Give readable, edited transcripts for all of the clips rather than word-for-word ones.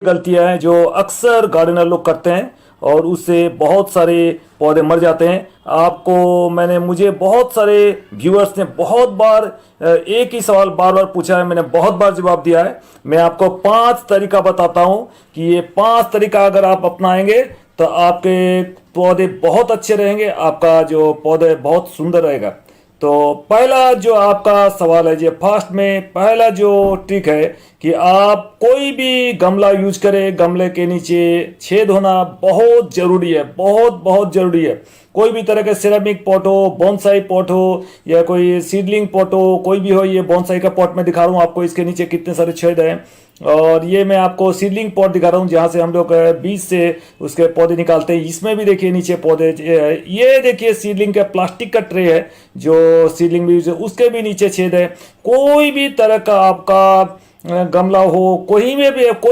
गलतियां हैं जो अक्सर गार्डनर लोग करते हैं और उससे बहुत सारे पौधे मर जाते हैं। आपको मुझे बहुत सारे व्यूअर्स ने बहुत बार एक ही सवाल बार बार पूछा है, मैंने बहुत बार जवाब दिया है। मैं आपको 5 तरीका बताता हूं कि ये 5 तरीका अगर आप अपनाएंगे तो आपके पौधे बहुत अच्छे रहेंगे, आपका जो पौधे बहुत सुंदर रहेगा। तो पहला जो आपका सवाल है, जो फर्स्ट में पहला जो ट्रिक है कि आप कोई भी गमला यूज करें, गमले के नीचे छेद होना बहुत जरूरी है, बहुत बहुत जरूरी है। कोई भी तरह का सिरेमिक पॉट हो, बोनसाई पॉट हो या कोई सीडलिंग पॉट हो, कोई भी हो। ये बोनसाई का पॉट में दिखा रहा हूँ आपको, इसके नीचे कितने सारे छेद हैं। और ये मैं आपको सीडलिंग पॉट दिखा रहा हूँ जहाँ से हम लोग बीज से उसके पौधे निकालते हैं। इसमें भी देखिए नीचे पौधे, ये देखिए सीडलिंग का प्लास्टिक का ट्रे है जो सीडलिंग भी उसके भी नीचे छेद है। कोई भी तरह का आपका गमला हो, कोई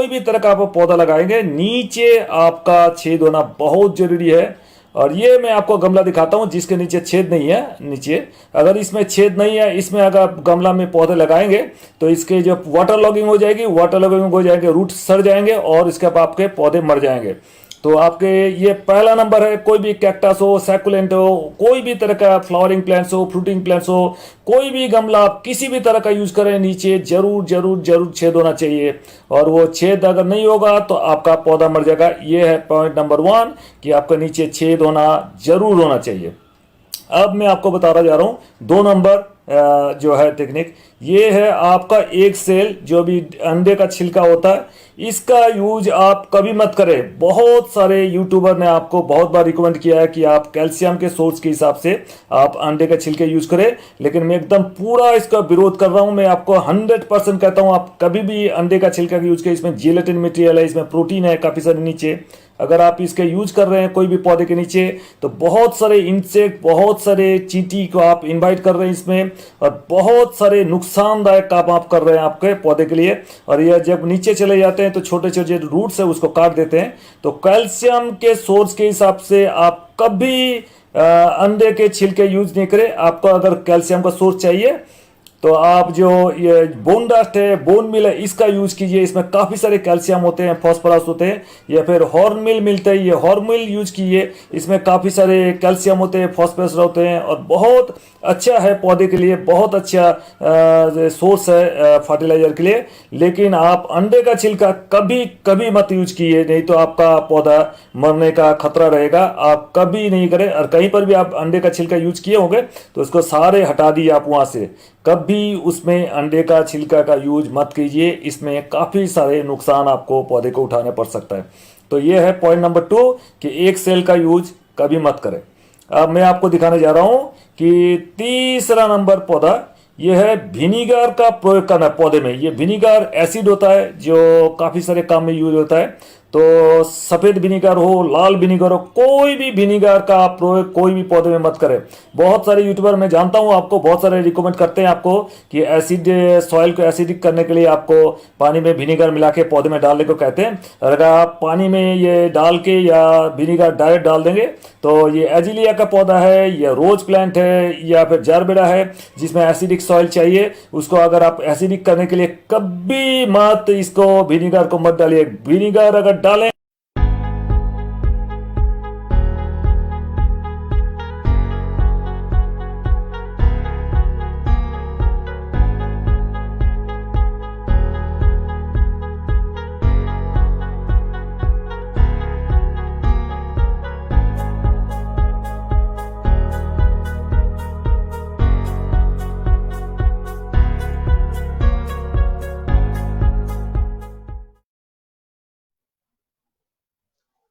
भी तरह का आप पौधा लगाएंगे, नीचे आपका छेद होना बहुत जरूरी है। और ये मैं आपको गमला दिखाता हूँ जिसके नीचे छेद नहीं है। नीचे अगर इसमें छेद नहीं है, इसमें अगर गमला में पौधे लगाएंगे तो इसके जो वाटर लॉगिंग हो जाएगी, वाटर लॉगिंग हो जाएंगे, रूट सड़ जाएंगे और इसके बाद आपके पौधे मर जाएंगे। तो आपके ये पहला नंबर है। कोई भी कैक्टस हो, सैकुलेंट हो, कोई भी तरह का फ्लावरिंग प्लांट्स हो, फ्रूटिंग प्लांट्स हो, कोई भी गमला आप किसी भी तरह का यूज करें, नीचे जरूर जरूर जरूर छेद होना चाहिए। और वो छेद अगर नहीं होगा तो आपका पौधा मर जाएगा। ये है पॉइंट नंबर 1 कि आपका नीचे छेद होना जरूर होना चाहिए। अब मैं आपको बताना जा रहा हूं 2 नंबर जो है टेक्निक। ये है आपका एक सेल, जो भी अंडे का छिलका होता है, इसका यूज आप कभी मत करें। बहुत सारे यूट्यूबर ने आपको बहुत बार रिकमेंड किया है कि आप कैल्शियम के सोर्स के हिसाब से आप अंडे के छिलके यूज करें, लेकिन मैं एकदम पूरा इसका विरोध कर रहा हूं। मैं आपको 100% कहता हूं आप कभी भी अंडे का छिलका यूज करें। इसमें जिलेटिन मटेरियल है, इसमें प्रोटीन है काफी सारे नीचे। अगर आप इसके यूज कर रहे हैं कोई भी पौधे के नीचे तो बहुत सारे इंसेक्ट, बहुत सारे चींटी को आप इनवाइट कर रहे हैं इसमें, और बहुत सारे नुकसानदायक काम आप कर रहे हैं आपके पौधे के लिए। और यह जब नीचे चले जाते हैं तो छोटे छोटे रूट्स है उसको काट देते हैं। तो कैल्शियम के सोर्स के हिसाब से आप कभी अंडे के छिलके यूज नहीं करें। आपको अगर कैल्शियम का सोर्स चाहिए तो आप जो ये बोन डस्ट है, बोन मिल है, इसका यूज कीजिए। इसमें काफी सारे कैल्शियम होते हैं, फास्फोरस होते हैं। या फिर हॉर्न मिल मिलते हैं, ये हॉर्न मिल यूज कीजिए, इसमें काफी सारे कैल्शियम होते हैं, फास्फोरस होते हैं और बहुत अच्छा है पौधे के लिए, बहुत अच्छा सोर्स है फर्टिलाइजर के लिए। लेकिन आप अंडे का छिलका कभी कभी मत यूज कीजिए, नहीं तो आपका पौधा मरने का खतरा रहेगा। आप कभी नहीं करें। और कहीं पर भी आप अंडे का छिलका यूज किए होंगे तो उसको सारे हटा दिए आप वहां से। कभी उसमें अंडे का छिलका का यूज मत कीजिए, इसमें काफी सारे नुकसान आपको पौधे को उठाने पड़ सकता है। तो ये है पॉइंट नंबर 2 कि एक सेल का यूज कभी मत करें। अब मैं आपको दिखाने जा रहा हूं कि तीसरा नंबर पौधा ये है विनीगर का प्रयोग करना पौधे में। ये विनीगर एसिड होता है जो काफी सारे काम में यूज होता है। तो सफेद विनीगर हो, लाल विनीगर हो, कोई भी विनीगर का आप प्रयोग कोई भी पौधे में मत करें। बहुत सारे यूट्यूबर मैं जानता हूं आपको बहुत सारे रिकमेंड करते हैं आपको कि एसिड सॉइल को एसिडिक करने के लिए आपको पानी में विनीगर मिला के पौधे में डालने को कहते हैं। और अगर आप पानी में ये डाल के या विनीगर डायरेक्ट डाल देंगे तो ये एजिलिया का पौधा है या रोज प्लांट है या फिर जारबेरा है जिसमें एसिडिक सॉइल चाहिए, उसको अगर आप एसिडिक करने के लिए कभी मत इसको विनीगर को मत डालिए। विनीगर अगर डालें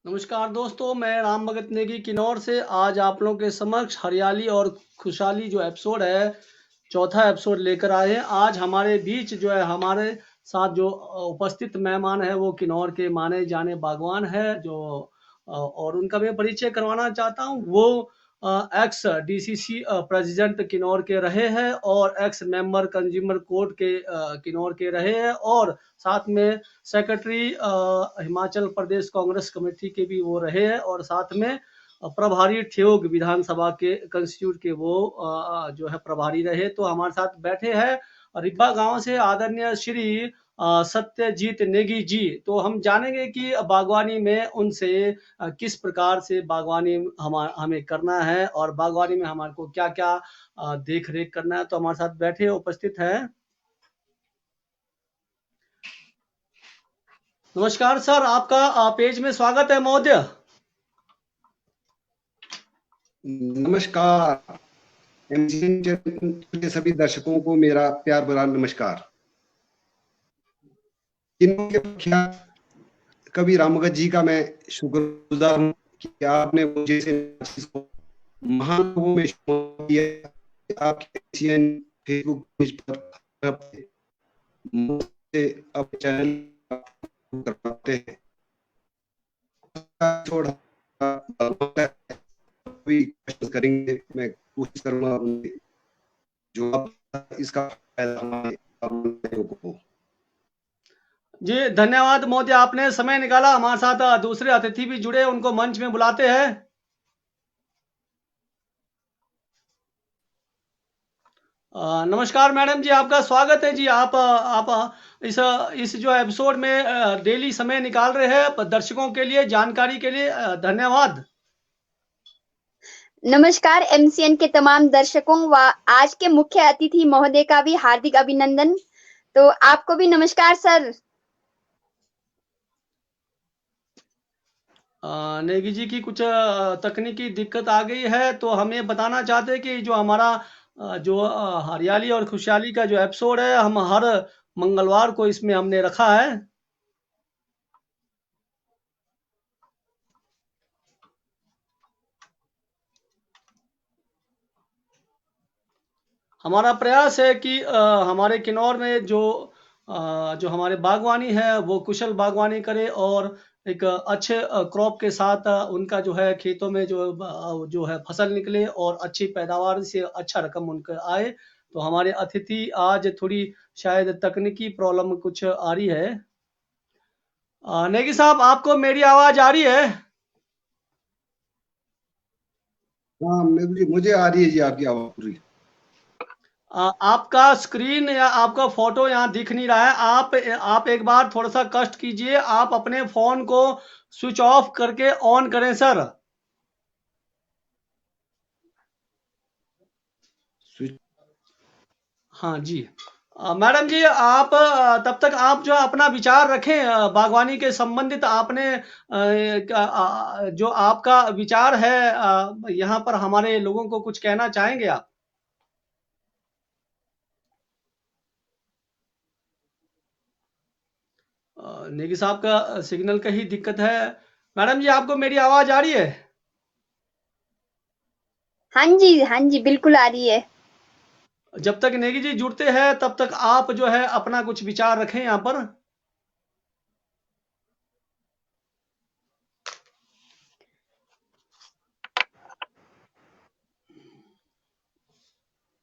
नमस्कार दोस्तों, मैं राम भगत नेगी किन्नौर से आज आप लोगों के समक्ष हरियाली और खुशहाली जो एपिसोड है, चौथा एपिसोड लेकर आए हैं। आज हमारे बीच जो है हमारे साथ जो उपस्थित मेहमान है वो किन्नौर के माने जाने बागवान है जो और उनका मैं परिचय करवाना चाहता हूँ। वो एक्स डीसीसी प्रेसिडेंट किन्नौर के रहे हैं और एक्स मेंबर कंज्यूमर कोर्ट के किन्नौर के रहे हैं और साथ में सेक्रेटरी हिमाचल प्रदेश कांग्रेस कमेटी के भी वो रहे हैं और साथ में प्रभारी ठियोग विधानसभा के कंस्टिट्यूट के वो जो है प्रभारी रहे। तो हमारे साथ बैठे हैं रिब्बा गांव से आदरणीय श्री सत्यजीत नेगी जी। तो हम जानेंगे कि बागवानी में उनसे किस प्रकार से बागवानी हमें करना है और बागवानी में हमारे को क्या-क्या देख-रेख करना है। तो हमारे साथ बैठे उपस्थित हैं। नमस्कार सर, आपका पेज में स्वागत है महोदय। नमस्कार। एमजीएन चैनल के सभी दर्शकों को मेरा प्यार भरा नमस्कार। किन्नौर के प्रख्यात कवि रामभगत जी का मैं शुक्रगुजार हूँ कि आपने मुझे इस चीज को महान लोगों में शामिल किया। आपके एमजीएन फेसबुक पेज पर मुझसे अपने चैनल कर पाते हैं। थोड़ा भी क्वेश्चन करेंगे, मैं कोशिश करूंगा जो आप इसका फायदा हमारे को। जी, धन्यवाद महोदय, आपने समय निकाला। हमारे साथ दूसरे अतिथि भी जुड़े, उनको मंच में बुलाते हैं। नमस्कार मैडम जी, आपका स्वागत है जी। आप इस जो एपिसोड में डेली समय निकाल रहे हैं दर्शकों के लिए, जानकारी के लिए, धन्यवाद। नमस्कार एमसीएन के तमाम दर्शकों व आज के मुख्य अतिथि महोदय का भी हार्दिक अभिनंदन। तो आपको भी नमस्कार सर। नेगी जी की कुछ तकनीकी दिक्कत आ गई है, तो हम ये बताना चाहते हैं कि जो हमारा हरियाली और खुशहाली का जो एपिसोड है, हम हर मंगलवार को इसमें हमने रखा है। हमारा प्रयास है कि हमारे किन्नौर में जो हमारे बागवानी है वो कुशल बागवानी करे और एक अच्छे क्रॉप के साथ उनका जो है खेतों में जो है फसल निकले और अच्छी पैदावार से अच्छा रकम उनका आए। तो हमारे अतिथि आज थोड़ी शायद तकनीकी प्रॉब्लम कुछ आ रही है। नेगी साहब, आपको मेरी आवाज आ रही है? हाँ, मुझे आ रही है जी आपकी आवाज पूरी। आपका स्क्रीन या आपका फोटो यहाँ दिख नहीं रहा है। आप एक बार थोड़ा सा कष्ट कीजिए, आप अपने फोन को स्विच ऑफ करके ऑन करें सर। हाँ जी। मैडम जी, आप तब तक आप जो अपना विचार रखें बागवानी के संबंधित। आपने जो आपका विचार है यहाँ पर हमारे लोगों को कुछ कहना चाहेंगे आप? नेगी साहब का सिग्नल का ही दिक्कत है। मैडम जी, आपको मेरी आवाज आ रही है? हाँ जी बिल्कुल आ रही है। जब तक नेगी जी जुड़ते हैं तब तक आप जो है अपना कुछ विचार रखें यहाँ पर।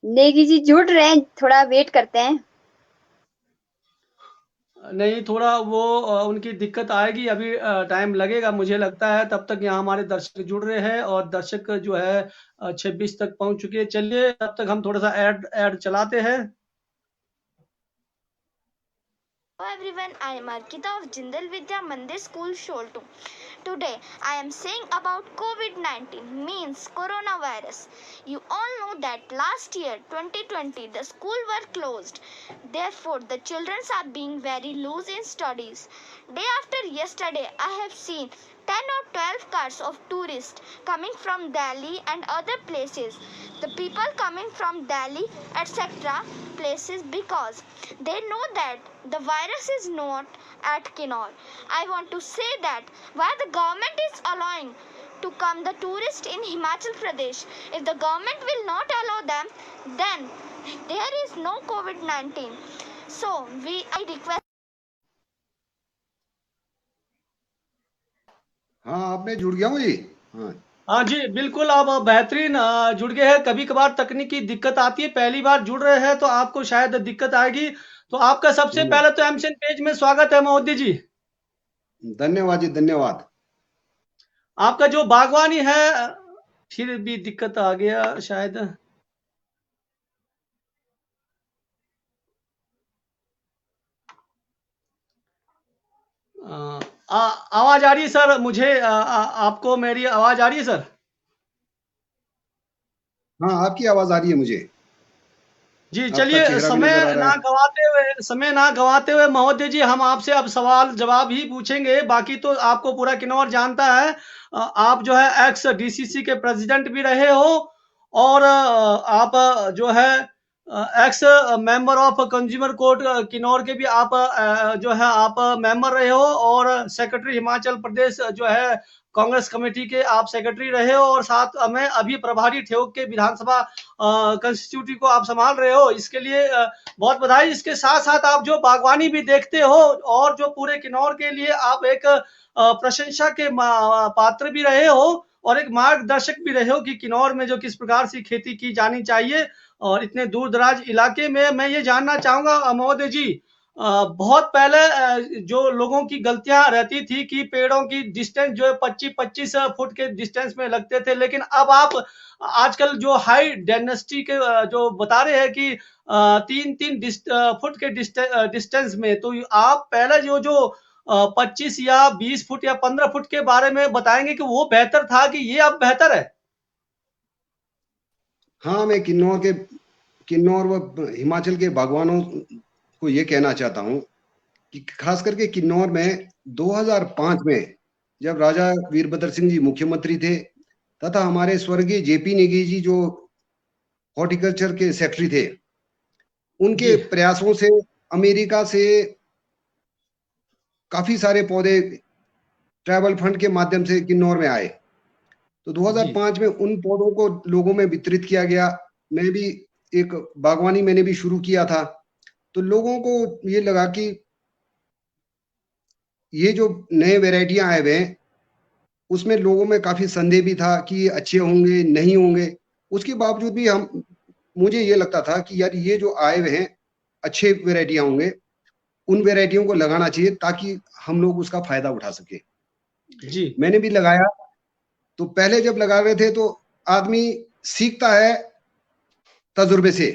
नेगी जी जुड़ रहे हैं, थोड़ा वेट करते हैं। नहीं, थोड़ा वो उनकी दिक्कत आएगी, अभी टाइम लगेगा मुझे लगता है। तब तक यहाँ हमारे दर्शक जुड़ रहे हैं और दर्शक जो है 26 तक पहुंच चुके हैं। चलिए, तब तक हम थोड़ा सा ऐड चलाते हैं। Hello everyone, I am Arpita of Jindal Vidya Mandir School, Sholto. Today I am saying about COVID-19 means coronavirus. You all know that last year 2020 the school were closed. Therefore the children are being very loose in studies. Day after yesterday I have seen 10 or 12 cars of tourists coming from Delhi and other places. The people coming from Delhi etc. places because they know that the virus is not at Kinnaur. I want to say that why the government is allowing to come the tourists in Himachal Pradesh. If the government will not allow them, then there is no COVID-19. So I request. हाँ, आपने जुड़ गया हूँ जी। हाँ हाँ जी, बिल्कुल, आप बेहतरीन जुड़ गए हैं। कभी कभार तकनीकी दिक्कत आती है, पहली बार जुड़ रहे हैं तो आपको शायद दिक्कत आएगी। तो आपका सबसे पहले तो एमसीएन पेज में स्वागत है महोदय जी। धन्यवाद जी, धन्यवाद। आपका जो बागवानी है फिर भी दिक्कत आ गया शायद। आवाज आ रही है सर मुझे? आपको मेरी आवाज आ रही है सर? हाँ, आपकी आवाज आ रही है मुझे। जी, आपका चलिए चेहरा भी नजर आ रहा है। समय ना गवाते हुए महोदय जी, हम आपसे अब सवाल जवाब ही पूछेंगे। बाकी तो आपको पूरा किन्नौर जानता है। आप जो है एक्स डीसीसी के प्रेसिडेंट भी रहे हो, और आप जो है x member of consumer court Kinnaur के भी आप जो है आप मेंबर रहे हो, और सेक्रेटरी हिमाचल प्रदेश जो है कांग्रेस कमेटी के आप सेक्रेटरी रहे हो, और साथ में अभी प्रभारी ठेउक के विधानसभा कंस्टिट्यूटी को आप संभाल रहे हो। इसके लिए बहुत बधाई। इसके साथ साथ आप जो बागवानी भी देखते हो, और जो पूरे किन्नौर के लिए आप एक प्रशंसा के पात्र भी रहे हो, और एक मार्गदर्शक भी रहे हो कि किन्नौर में जो किस प्रकार से खेती की जानी चाहिए। और इतने दूर दराज इलाके में मैं ये जानना चाहूंगा महोदय जी, बहुत पहले जो लोगों की गलतियां रहती थी कि पेड़ों की डिस्टेंस जो है 25-25 फुट के डिस्टेंस में लगते थे, लेकिन अब आप आजकल जो हाई डेंसिटी के जो बता रहे हैं कि 3-3 फुट के डिस्टेंस में, तो आप पहले जो 25 या 20 फुट या 15 फुट के बारे में बताएंगे कि वो बेहतर था कि ये अब बेहतर है? हाँ, मैं किन्नौर व हिमाचल के बागवानों को ये कहना चाहता हूँ कि खास करके किन्नौर में 2005 में जब राजा वीरभद्र सिंह जी मुख्यमंत्री थे, तथा हमारे स्वर्गीय जेपी नेगी जी जो हॉर्टिकल्चर के सेक्रेटरी थे, उनके जी प्रयासों से अमेरिका से काफी सारे पौधे ट्रैवल फंड के माध्यम से किन्नौर में आए। तो जी 2005 में उन पौधों को लोगों में वितरित किया गया। मैं भी एक बागवानी मैंने भी शुरू किया था। तो लोगों को ये लगा कि ये जो नए वैरायटियां आए हुए हैं, उसमें लोगों में काफी संदेह भी था कि ये अच्छे होंगे नहीं होंगे। उसके बावजूद भी मुझे ये लगता था कि यार ये जो आए हुए हैं अच्छे वैरायटियां होंगे, उन वैरायटियों को लगाना चाहिए ताकि हम लोग उसका फायदा उठा सके। जी मैंने भी लगाया। तो पहले जब लगा रहे थे तो आदमी सीखता है तजुर्बे से,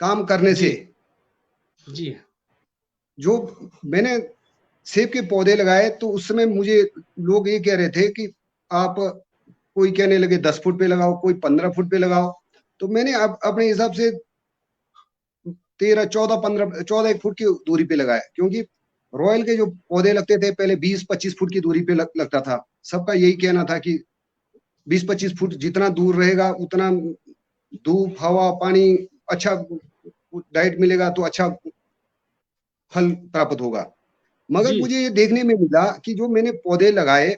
काम करने जी से। जी जो मैंने सेब के पौधे लगाए तो उस समय मुझे लोग ये कह रहे थे कि आप, कोई कहने लगे 10 फुट पे लगाओ, कोई 15 फुट पे लगाओ। तो मैंने अब अपने हिसाब से 14 एक फुट की दूरी पे लगाया, क्योंकि रॉयल के जो पौधे लगते थे पहले 20-25 फुट की दूरी पे लगता था। सबका यही कहना था कि 20-25 फुट जितना दूर रहेगा उतना धूप हवा पानी अच्छा डाइट मिलेगा तो अच्छा फल प्राप्त होगा। मगर जी मुझे ये देखने में मिला कि जो मैंने पौधे लगाए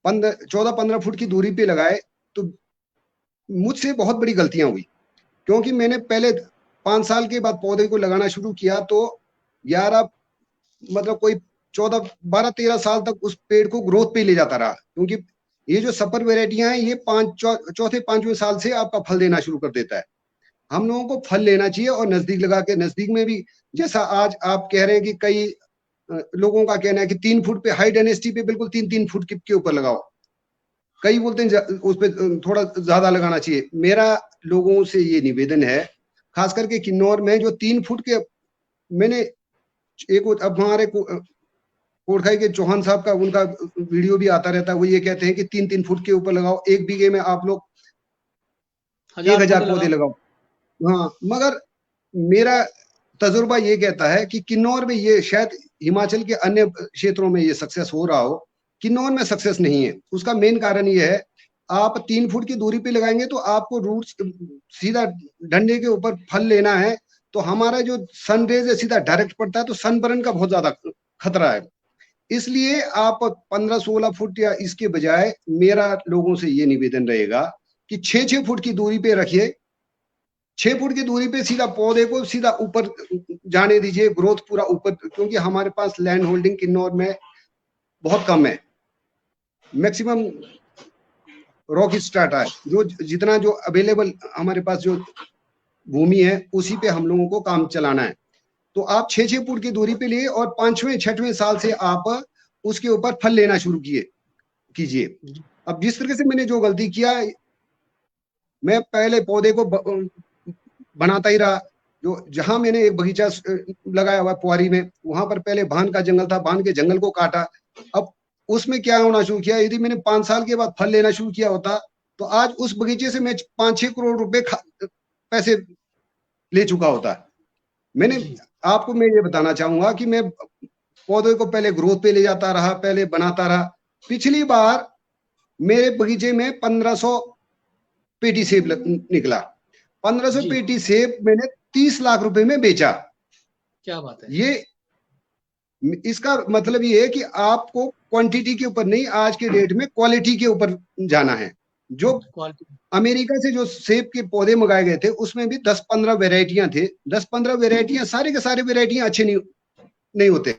14-15 फुट की दूरी पे लगाए, तो मुझसे बहुत बड़ी गलतियां हुई। क्योंकि मैंने पहले 5 साल के बाद पौधे को लगाना शुरू किया, तो यार अब मतलब कोई 14-12-13 साल तक उस पेड़ को ग्रोथ पे ले जाता रहा। क्योंकि ये जो सपर वेराइटियां हैं ये चौथे 5वें साल से आपका फल देना शुरू कर देता है। हम लोगों को फल लेना चाहिए और नजदीक लगा के, नजदीक में भी जैसा आज आप कह रहे हैं कि कई लोगों का कहना है कि 3 फुट पे हाई डेंसिटी पे बिल्कुल 3-3 फुट के ऊपर लगाओ। कई बोलते हैं उस पे थोड़ा ज्यादा लगाना चाहिए। मेरा लोगों से ये निवेदन है, खास करके किन्नौर में जो 3 फुट के, मैंने एक अब हमारे कोटखाई के चौहान साहब का उनका वीडियो भी आता रहता है, वो ये कहते हैं कि 3-3 फुट के ऊपर लगाओ, 1 बीघे में आप लोग 1000 पौधे लगाओ। हाँ, मगर मेरा तजुर्बा ये कहता है कि किन्नौर में, ये शायद हिमाचल के अन्य क्षेत्रों में ये सक्सेस हो रहा हो, किन्नौर में सक्सेस नहीं है। उसका मेन कारण ये है, आप 3 फुट की दूरी पे लगाएंगे तो आपको रूट्स सीधा डंडे के ऊपर फल लेना है, तो हमारा जो सन रेज है सीधा डायरेक्ट पड़ता है, तो सनबर्न का बहुत ज्यादा खतरा है। इसलिए आप 15-16 फुट या इसके बजाय मेरा लोगों से ये निवेदन रहेगा कि 6-6 फुट की दूरी पे रखिए। 6 फुट की दूरी पे सीधा पौधे को सीधा ऊपर जाने दीजिए, ग्रोथ पूरा ऊपर, क्योंकि हमारे पास लैंड होल्डिंग किन्नौर में बहुत कम है। मैक्सिमम रॉक स्ट्राटा है, जो जितना जो अवेलेबल हमारे पास जो भूमि है उसी पे हम लोगों को काम चलाना है। तो आप 6-6 फुट की दूरी पे लिए और 5वें-6वें साल से आप उसके ऊपर फल लेना शुरू कीजिए। अब जिस तरीके से मैंने जो गलती किया, मैं पहले पौधे को बनाता ही रहा, जो जहां मैंने एक बगीचा लगाया हुआ पुआरी में, वहां पर पहले भान का जंगल था, भान के जंगल को काटा। अब उसमें क्या होना शुरू किया, यदि मैंने 5 साल के बाद फल लेना शुरू किया होता तो आज उस बगीचे से मैं 5-6 करोड़ रुपए पैसे ले चुका होता। मैंने आपको मैं ये बताना चाहूंगा कि मैं पौधे को पहले ग्रोथ पे ले जाता रहा, पहले बनाता रहा। पिछली बार मेरे बगीचे में 1500 पेटी सेब निकला। 1500 जी। पेटी सेब मैंने 30 लाख रुपए में बेचा। क्या बात है। ये इसका मतलब ये है कि आपको क्वांटिटी के ऊपर नहीं, आज के डेट में क्वालिटी के ऊपर जाना है। जो क्वालिटी। अमेरिका से जो सेब के पौधे मंगाए गए थे उसमें भी 10-15 वेराइटियां थे। 10-15 वेराइटियां, सारे के सारे वेराइटियां अच्छे नहीं होते।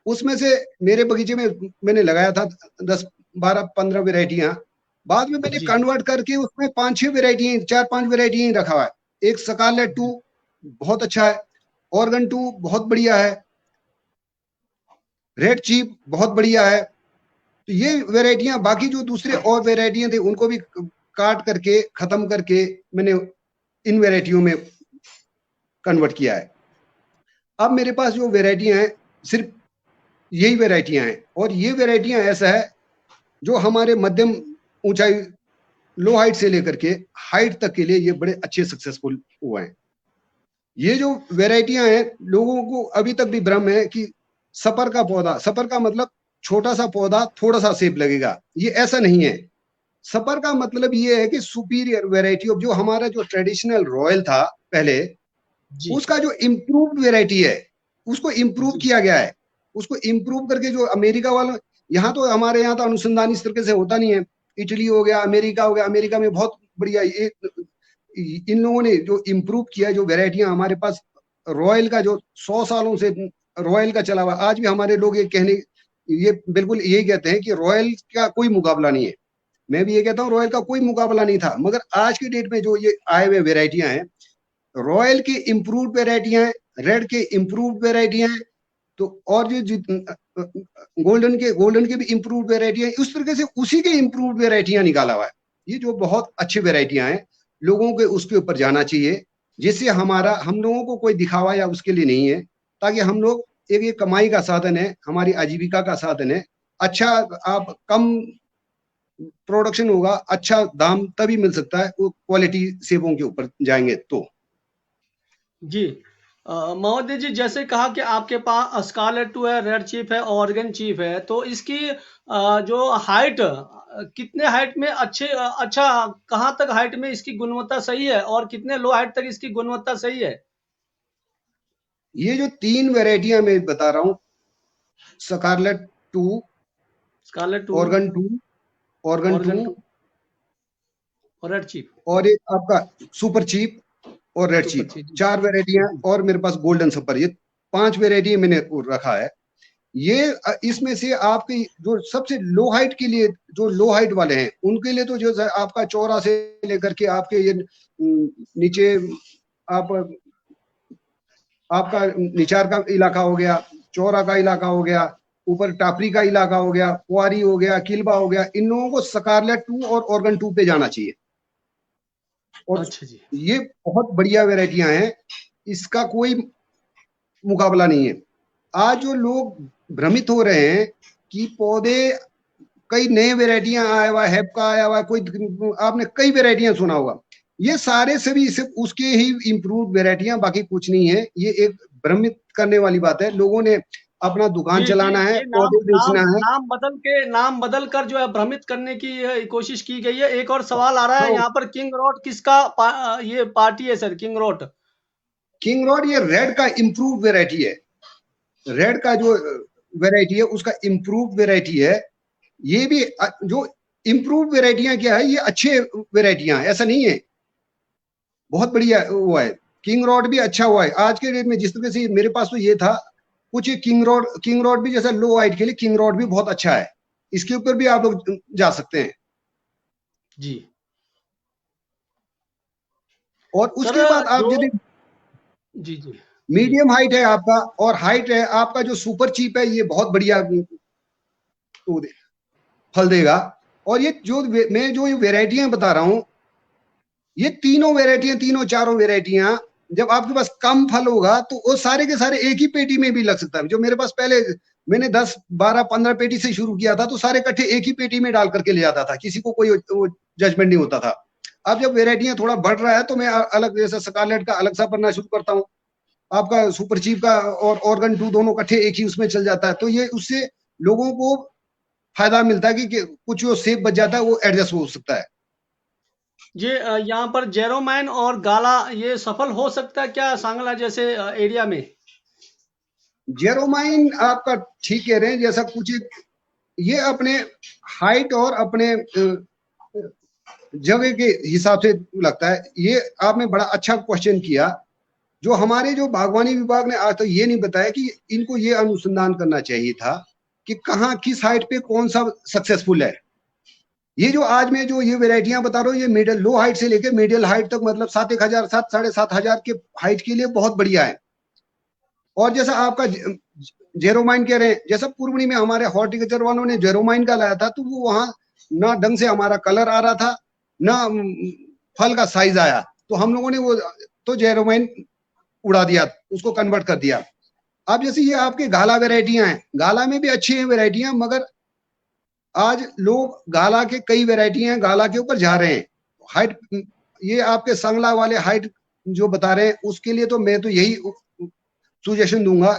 उसमें से मेरे बगीचे में मैंने लगाया था 10-12-15 वेराइटियां। बाद में मैंने कन्वर्ट करके उसमें 5-6 वेराइटियां, 4-5 वेराइटियां रखा हुआ है। एक स्कारलेट 2 बहुत अच्छा है, ऑर्गन 2 बहुत बढ़िया है, रेड चीफ बहुत बढ़िया है। तो ये वेराइटियां, बाकी जो दूसरे और वेराइटियां थे उनको भी काट करके खत्म करके मैंने इन वेराइटियों में कन्वर्ट किया है। अब मेरे पास जो वेराइटियां हैं सिर्फ यही वेराइटियां हैं, और ये वेराइटियां ऐसा है जो हमारे मध्यम ऊंचाई, लो हाइट से लेकर के हाइट तक के लिए ये बड़े अच्छे सक्सेसफुल हुए हैं। ये जो वेराइटियां हैं, लोगों को अभी तक भी भ्रम है कि सपर का पौधा, सपर का मतलब छोटा सा पौधा थोड़ा सा सेब लगेगा, ये ऐसा नहीं है। सपर का मतलब ये है कि सुपीरियर वेराइटी ऑफ, जो हमारा जो ट्रेडिशनल रॉयल था पहले, उसका जो इम्प्रूव्ड वेराइटी है, उसको इम्प्रूव किया गया है। उसको इम्प्रूव करके जो अमेरिका वाला, यहाँ तो हमारे यहाँ तो अनुसंधान इस तरीके से होता नहीं है। इटली हो गया, अमेरिका हो गया, अमेरिका में बहुत बढ़िया इन लोगों ने जो इम्प्रूव किया, जो वेराइटियां हमारे पास रॉयल का जो 100 सालों से रॉयल का चला हुआ, आज भी हमारे लोग ये बिल्कुल यही कहते हैं कि रॉयल का कोई मुकाबला नहीं है। मैं भी ये कहता हूँ रॉयल का कोई मुकाबला नहीं था, मगर आज की डेट में जो ये आए हुए वेराइटियां हैं, रॉयल की इम्प्रूव्ड वेराइटियां हैं, रेड के इम्प्रूव्ड वेराइटियां हैं, तो और जो गोल्डन के भी इम्प्रूव्ड वेराइटियां, उस तरीके से उसी के इम्प्रूव्ड वेराइटियां निकाला हुआ है। ये जो बहुत अच्छी वेराइटियां हैं, लोगों के उसके ऊपर जाना चाहिए, जिससे हम लोगों को कोई दिखावा या उसके लिए नहीं है, ताकि हम लोग ये कमाई का साधन है, हमारी आजीविका का साधन है। अच्छा, आप कम प्रोडक्शन होगा, अच्छा दाम तभी मिल सकता है वो क्वालिटी सेबों के ऊपर जाएंगे तो। जी महोदय जी, जैसे कहा कि आपके पास स्कारलेट 2 है, रेड चीफ है, ऑर्गन चीफ है, तो इसकी जो हाइट, कितने हाइट में अच्छा कहाँ तक हाइट में इसकी गुणवत्ता सही है और कितने लो हाइट तक इसकी गुणवत्ता सही है? ये जो 3 वेराइटियां मैं बता रहा हूँ, स्कारलेट 2, ऑर्गन 2 और रेड चीफ, और एक आपका सुपर चीप और रेड चीप, 4 वेराइटियां, और मेरे पास गोल्डन सपर, ये 5 वेराइटी मैंने रखा है। ये इसमें से आपकी जो सबसे लो हाइट के लिए, जो लो हाइट वाले हैं उनके लिए तो जो आपका चौरा से लेकर के आपके ये नीचे आपका निचार का इलाका हो गया, चौरा का इलाका हो गया, ऊपर टापरी का इलाका हो गया, कुआरी हो गया, किलबा हो गया, इन लोगों को स्कारलेट 2 और ऑर्गन 2 पे जाना चाहिए। और अच्छा जी, ये बहुत बढ़िया वेराइटियां हैं, इसका कोई मुकाबला नहीं है। आज जो लोग भ्रमित हो रहे हैं कि पौधे कई नए वेराइटियां आया हुआ, हैप का आया हुआ, कोई आपने कई वेराइटियां सुना होगा, ये सारे सभी सिर्फ उसके ही इम्प्रूव वेराइटियां, बाकी कुछ नहीं है। ये एक भ्रमित करने वाली बात है। लोगों ने अपना दुकान चलाना है, पौधे बेचना है, नाम बदल कर जो है भ्रमित करने की कोशिश की गई है। एक और सवाल आ रहा है यहाँ पर, किंग रोड किसका ये पार्टी है सर? किंग रोड ये रेड का इम्प्रूव वेराइटी है। रेड का जो वेराइटी है उसका इम्प्रूव वेराइटी है। ये भी जो इम्प्रूव वेराइटियां क्या है, ये अच्छे वेराइटियां, ऐसा नहीं है, बहुत बढ़िया हुआ है। किंग रोड भी अच्छा हुआ है आज के डेट में। जिस तरह से मेरे पास तो ये था कुछ, किंग रोड भी जैसा लो हाइट के लिए किंग रोड भी बहुत अच्छा है, इसके ऊपर भी आप लोग जा सकते हैं जी। और उसके बाद आप यदि जी मीडियम हाइट है आपका और हाइट है आपका, जो सुपर चीप है ये बहुत बढ़िया फल देगा। और ये मैं जो वेराइटियां बता रहा हूं, ये तीनों चारों वेराइटियां जब आपके पास कम फल होगा तो वो सारे के सारे एक ही पेटी में भी लग सकता है। जो मेरे पास पहले मैंने 10, 12, 15 पेटी से शुरू किया था, तो सारे इकट्ठे एक ही पेटी में डाल करके ले जाता था, किसी को कोई जजमेंट नहीं होता था। अब जब वेराइटियां थोड़ा बढ़ रहा है तो मैं अलग, जैसे स्कारलेट का अलग सा बनना शुरू करता हूँ, आपका सुपर चीफ का और ऑर्गन 2 दोनों इकट्ठे एक ही उसमें चल जाता है। तो ये उससे लोगों को फायदा मिलता है कि कुछ जो सेब बच जाता है वो एडजस्ट हो सकता है। जी यहाँ पर जेरोमाइन और गाला ये सफल हो सकता है क्या सांगला जैसे एरिया में? जेरोमाइन आपका ठीक कह रहे हैं, जैसा कुछ ये अपने हाइट और अपने जगह के हिसाब से लगता है। ये आपने बड़ा अच्छा क्वेश्चन किया। जो हमारे जो बागवानी विभाग ने आज तक ये नहीं बताया कि इनको ये अनुसंधान करना चाहिए था कि कहाँ किस हाइट पे कौन सा सक्सेसफुल है। ये जो आज में जो ये वेराइटियां बता रहा हूँ, ये मिडिल लो हाइट से लेके मिडिल हाइट तक, मतलब 7,000, 7,500 के हाइट के लिए बहुत बढ़िया है। और जैसा आपका जेरोमाइन कह रहे हैं, जैसा पूर्वणी में हमारे हॉर्टिकल्चर वालों ने जेरोमाइन का लाया था, तो वो वहां ना ढंग से हमारा कलर आ रहा था, ना फल का साइज आया, तो हम लोगों ने वो तो जेरोमाइन उड़ा दिया, उसको कन्वर्ट कर दिया। अब जैसे ये आपके गाला वेराइटियां हैं, गाला में भी अच्छी हैं वेराइटियां, मगर आज लोग गाला के कई वेराइटियां हैं, गाला के ऊपर जा रहे हैं। हाइट ये आपके संगला वाले हाइट जो बता रहे हैं, उसके लिए तो मैं तो यही सुजेशन दूंगा,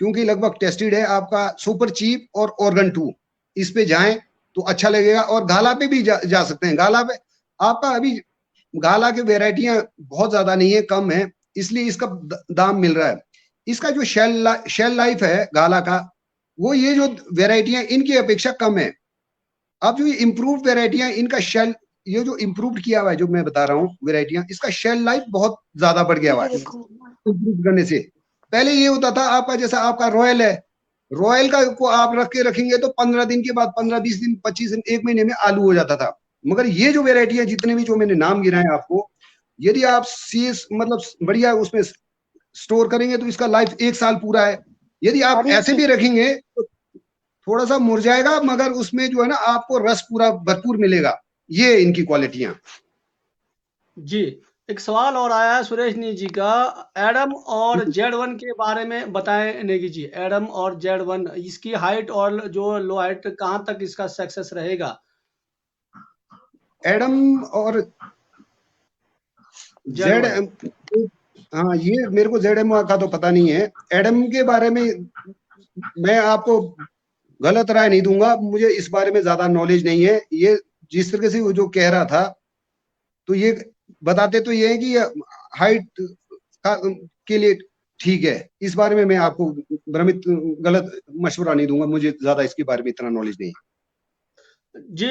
क्योंकि लगभग टेस्टेड है। आपका सुपर चीप और ऑर्गन 2 इस पे जाएं तो अच्छा लगेगा। और गाला पे भी जा सकते हैं। गाला पे आपका अभी गाला के वेराइटियां बहुत ज्यादा नहीं है, कम है, इसलिए इसका दाम मिल रहा है। इसका जो शेल लाइफ है गाला का, वो ये जो वेराइटियां इनकी अपेक्षा कम है। अब जो इम्प्रूव वेराइटियां, इनका शेल, ये जो इम्प्रूव किया हुआ है, जो मैं बता रहा हूँ वेराइटियां, इसका शेल लाइफ बहुत ज्यादा बढ़ गया हुआ है इम्प्रूव करने से। पहले ये होता था आपका, जैसा आपका रॉयल है, रॉयल का को आप रख के रखेंगे तो 15 दिन के बाद, 15-20 दिन, 25 दिन, 1 महीने में आलू हो जाता था। मगर ये जो वेराइटी है, जितने भी जो मैंने नाम गिनाए आपको, यदि आप सीएस मतलब बढ़िया उसमें स्टोर करेंगे तो इसका लाइफ 1 साल पूरा है। यदि आप ऐसे भी रखेंगे तो थोड़ा सा मुरझाएगा, मगर उसमें जो है ना आपको रस पूरा भरपूर मिलेगा। ये इनकी क्वालिटियां। जी एक सवाल और आया है सुरेश जी का, एडम और Z1 के बारे में बताएं नेगी जी। एडम और Z1 इसकी हाइट और जो लो हाइट कहाँ तक इसका सक्सेस रहेगा? एडम और जेड, हाँ ये मेरे को जेडएम का तो पता नहीं है। एडम के बारे में मैं आपको गलत राय नहीं दूंगा, मुझे इस बारे में ज्यादा नॉलेज नहीं है। ये जिस तरह से वो जो कह रहा था, तो ये बताते तो ये है कि हाइट के लिए ठीक है। इस बारे में मैं आपको भ्रमित गलत मशवरा नहीं दूंगा, मुझे ज्यादा इसके बारे में इतना नॉलेज नहीं है। जी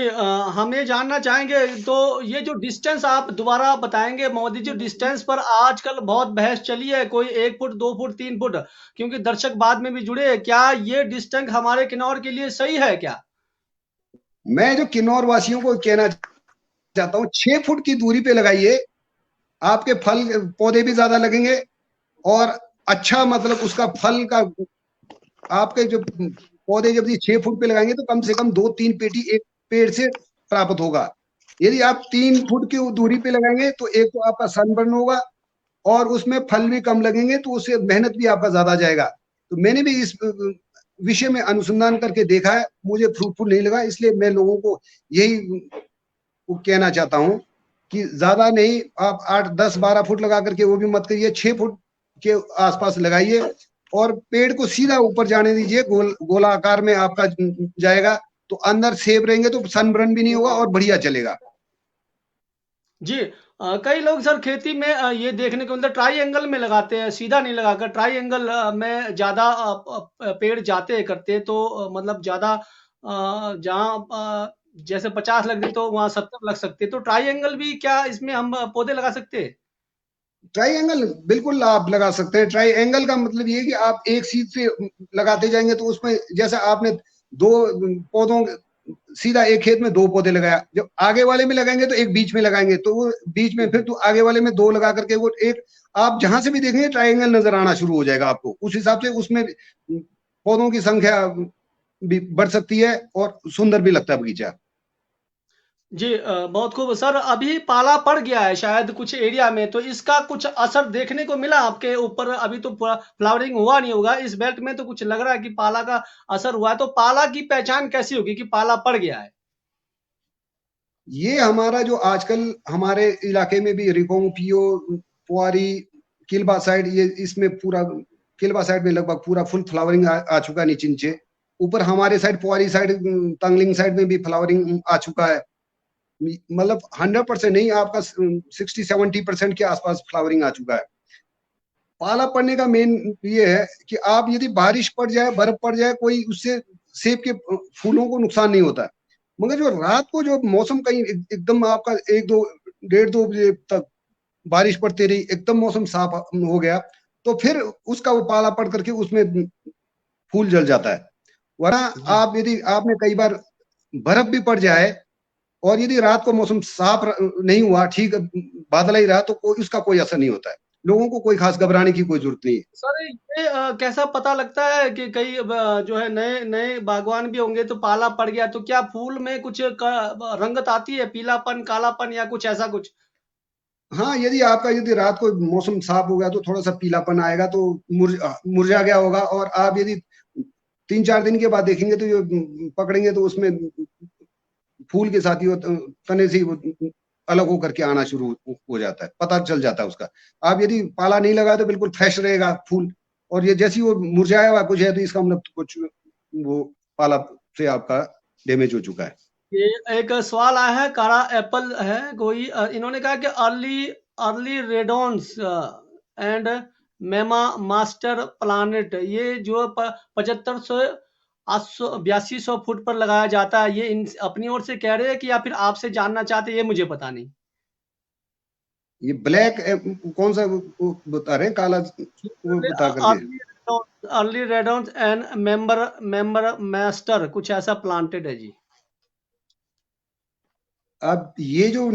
हम ये जानना चाहेंगे, तो ये जो डिस्टेंस आप दोबारा बताएंगे मोदी जी? डिस्टेंस पर आजकल बहुत बहस चली है, कोई 1 फुट, 2 फुट, 3 फुट, क्योंकि दर्शक बाद में भी जुड़े हैं। क्या ये डिस्टेंस हमारे किन्नौर के लिए सही है क्या? मैं जो किन्नौर वासियों को कहना चाहता हूँ, 6 फुट की दूरी पे लगाइए, आपके फल पौधे भी ज्यादा लगेंगे और अच्छा, मतलब उसका फल का, आपके जो पौधे जब 6 फुट पे लगाएंगे तो कम से कम 2-3 पेटी एक पेड़ से प्राप्त होगा। यदि आप 3 फुट की दूरी पे लगाएंगे तो एक तो आपका सनबर्न होगा और उसमें फल भी कम लगेंगे, तो उससे मेहनत भी आपका ज्यादा जाएगा। तो मैंने भी इस विषय में अनुसंधान करके देखा है, मुझे फ्रूटफुल नहीं लगा, इसलिए मैं लोगों को यही कहना चाहता हूं कि ज्यादा नहीं, आप 8, 10, 12 फुट लगा करके वो भी मत करिए, 6 फुट के आसपास लगाइए और पेड़ को सीधा ऊपर जाने दीजिए, गोलाकार में आपका जाएगा, तो अंदर सेब रहेंगे तो सनबर्न भी नहीं होगा और बढ़िया चलेगा। जी कई लोग सर खेती में ये देखने को मिलता है, ट्राई एंगल में लगाते हैं, सीधा नहीं लगाकर ट्राई एंगल में ज्यादा पेड़ जाते करते, तो मतलब ज्यादा जहाँ जैसे 50 लग रही तो वहाँ 70 लग सकते, तो ट्राई एंगल भी क्या इसमें हम पौधे लगा सकते हैं? ट्राई एंगल बिल्कुल आप लगा सकते हैं। ट्राई एंगल का मतलब ये है कि आप एक सीध से लगाते जाएंगे, तो उसमें जैसे आपने 2 पौधों, सीधा एक खेत में 2 पौधे लगाया, जब आगे वाले में लगाएंगे तो एक बीच में लगाएंगे, तो वो बीच में फिर तो आगे वाले में 2 लगा करके वो एक, आप जहां से भी देखेंगे ट्राइंगल नजर आना शुरू हो जाएगा आपको। उस हिसाब से उसमें पौधों की संख्या भी बढ़ सकती है और सुंदर भी लगता है बगीचा। जी बहुत खूब सर। अभी पाला पड़ गया है शायद कुछ एरिया में, तो इसका कुछ असर देखने को मिला आपके ऊपर? अभी तो फ्लावरिंग हुआ नहीं होगा इस बेल्ट में, तो कुछ लग रहा है कि पाला का असर हुआ है। तो पाला की पहचान कैसी होगी कि पाला पड़ गया है? ये हमारा जो आजकल हमारे इलाके में भी रिकोंग, पियो, पुआरी, किलबा साइड, ये इसमें पूरा किलबा साइड में लगभग पूरा फुल फ्लावरिंग आ चुका है नीचे नीचे। ऊपर हमारे साइड पुआरी साइड, तंगलिंग साइड में भी फ्लावरिंग आ चुका है। मतलब 100% नहीं, आपका 60-70% के आसपास फ्लावरिंग आ चुका है। पाला पड़ने का मेन ये है कि आप यदि बारिश पड़ जाए, बर्फ पड़ जाए, कोई उससे सेब के फूलों को नुकसान नहीं होता है। मगर जो रात को जो मौसम कहीं एकदम आपका 1-2 1:30-2 बजे तक बारिश पड़ती रही, एकदम मौसम साफ हो गया, तो फिर उसका वो पाला पड़ करके उसमें फूल जल जाता है। वरना जी आप यदि आपने कई बार बर्फ भी पड़ जाए और यदि रात को मौसम साफ नहीं हुआ, ठीक बादल ही रहा, तो उसका कोई असर नहीं होता है। लोगों को कोई खास घबराने की कोई जरूरत नहीं है। सर, ये कैसा पता लगता है कि कई जो है नए नए बागवान भी होंगे, तो पाला पड़ गया तो क्या फूल में कुछ रंगत आती है, पीलापन, कालापन या कुछ ऐसा कुछ? हाँ, यदि रात को मौसम साफ हो गया तो थोड़ा सा पीलापन आएगा, तो मुरझा गया होगा। और आप यदि 3-4 दिन के बाद देखेंगे तो ये पकड़ेंगे तो उसमें फूल के साथ ही वो तने से ही वो अलग होकर के आना शुरू हो जाता है, पता चल जाता है उसका। आप यदि पाला नहीं लगा तो बिल्कुल फ्रेश रहेगा फूल, और ये जैसे ही वो मुरझाया हुआ कुछ है तो इसका मतलब कुछ वो पाला से आपका डैमेज हो चुका है। ये एक सवाल आया है, काला एप्पल है कोई, इन्होंने कहा कि अर्ली अर्ली रेडॉन्स एंड मेमा मास्टर प्लानेट, ये जो 7500-8200 फुट पर लगाया जाता है, ये अपनी ओर से कह रहे हैं कि या फिर आपसे जानना चाहते हैं, ये मुझे पता नहीं। ये ब्लैक कौन सा वो बता रहे हैं, काला वो बता करके? अर्ली रेडॉन्स एंड मेंबर मेंबर मास्टर, कुछ ऐसा प्लांटेड है जी। अब ये जो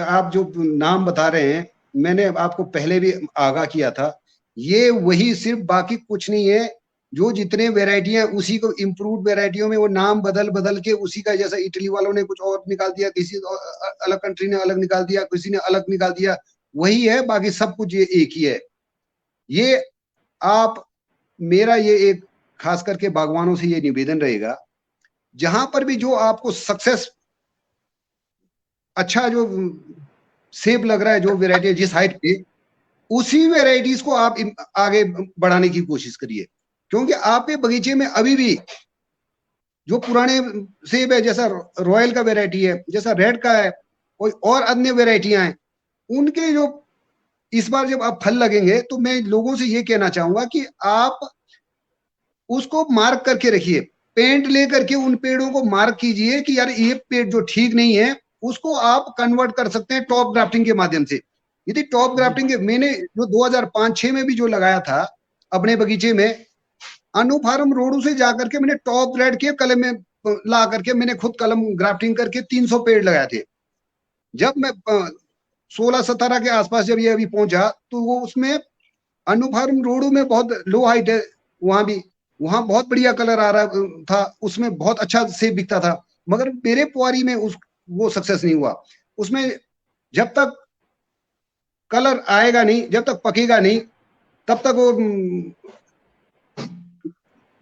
आप जो नाम बता रहे हैं, मैंने आपको पहले भी आगाह किया था, ये वही सिर्फ, बाकी कुछ नहीं है। जो जितने वेराइटी हैं उसी को इम्प्रूव्ड वेराइटियों में वो नाम बदल बदल के उसी का, जैसा इटली वालों ने कुछ और निकाल दिया, किसी अलग कंट्री ने अलग निकाल दिया, किसी ने अलग निकाल दिया, वही है, बाकी सब कुछ ये एक ही है। ये आप मेरा ये एक खास करके बागवानों से ये निवेदन रहेगा, जहां पर भी जो आपको सक्सेस अच्छा जो सेब लग रहा है, जो वेराइटी जिस हाइट पे, उसी वेराइटीज को आप आगे बढ़ाने की कोशिश करिए। क्योंकि आपके बगीचे में अभी भी जो पुराने सेब है, जैसा रॉयल का वेराइटी है, जैसा रेड का है, कोई और अन्य वेराइटियां हैं, उनके जो इस बार जब आप फल लगेंगे, तो मैं लोगों से ये कहना चाहूंगा कि आप उसको मार्क करके रखिए, पेंट लेकर के उन पेड़ों को मार्क कीजिए कि यार ये पेड़ जो ठीक नहीं है, उसको आप कन्वर्ट कर सकते हैं टॉप ग्राफ्टिंग के माध्यम से। यदि टॉप ग्राफ्टिंग के, मैंने जो 2005-6 में भी जो लगाया था अपने बगीचे में, अनुफार्म रोडू से जाकर के मैंने टॉप ग्रेड के कलम में ला करके मैंने खुद कलम ग्राफ्टिंग करके 300 पेड़ लगाए थे। जब मैं 16-17 के आसपास जब ये अभी पहुंचा, तो वो उसमें अनुफार्म रोडू में बहुत लो हाइट है, वहां बहुत बढ़िया कलर आ रहा था, उसमें बहुत अच्छा सेब बिकता था। मगर मेरे पुआरी में वो सक्सेस नहीं हुआ। उसमें जब तक कलर आएगा नहीं, जब तक पकेगा नहीं, तब तक वो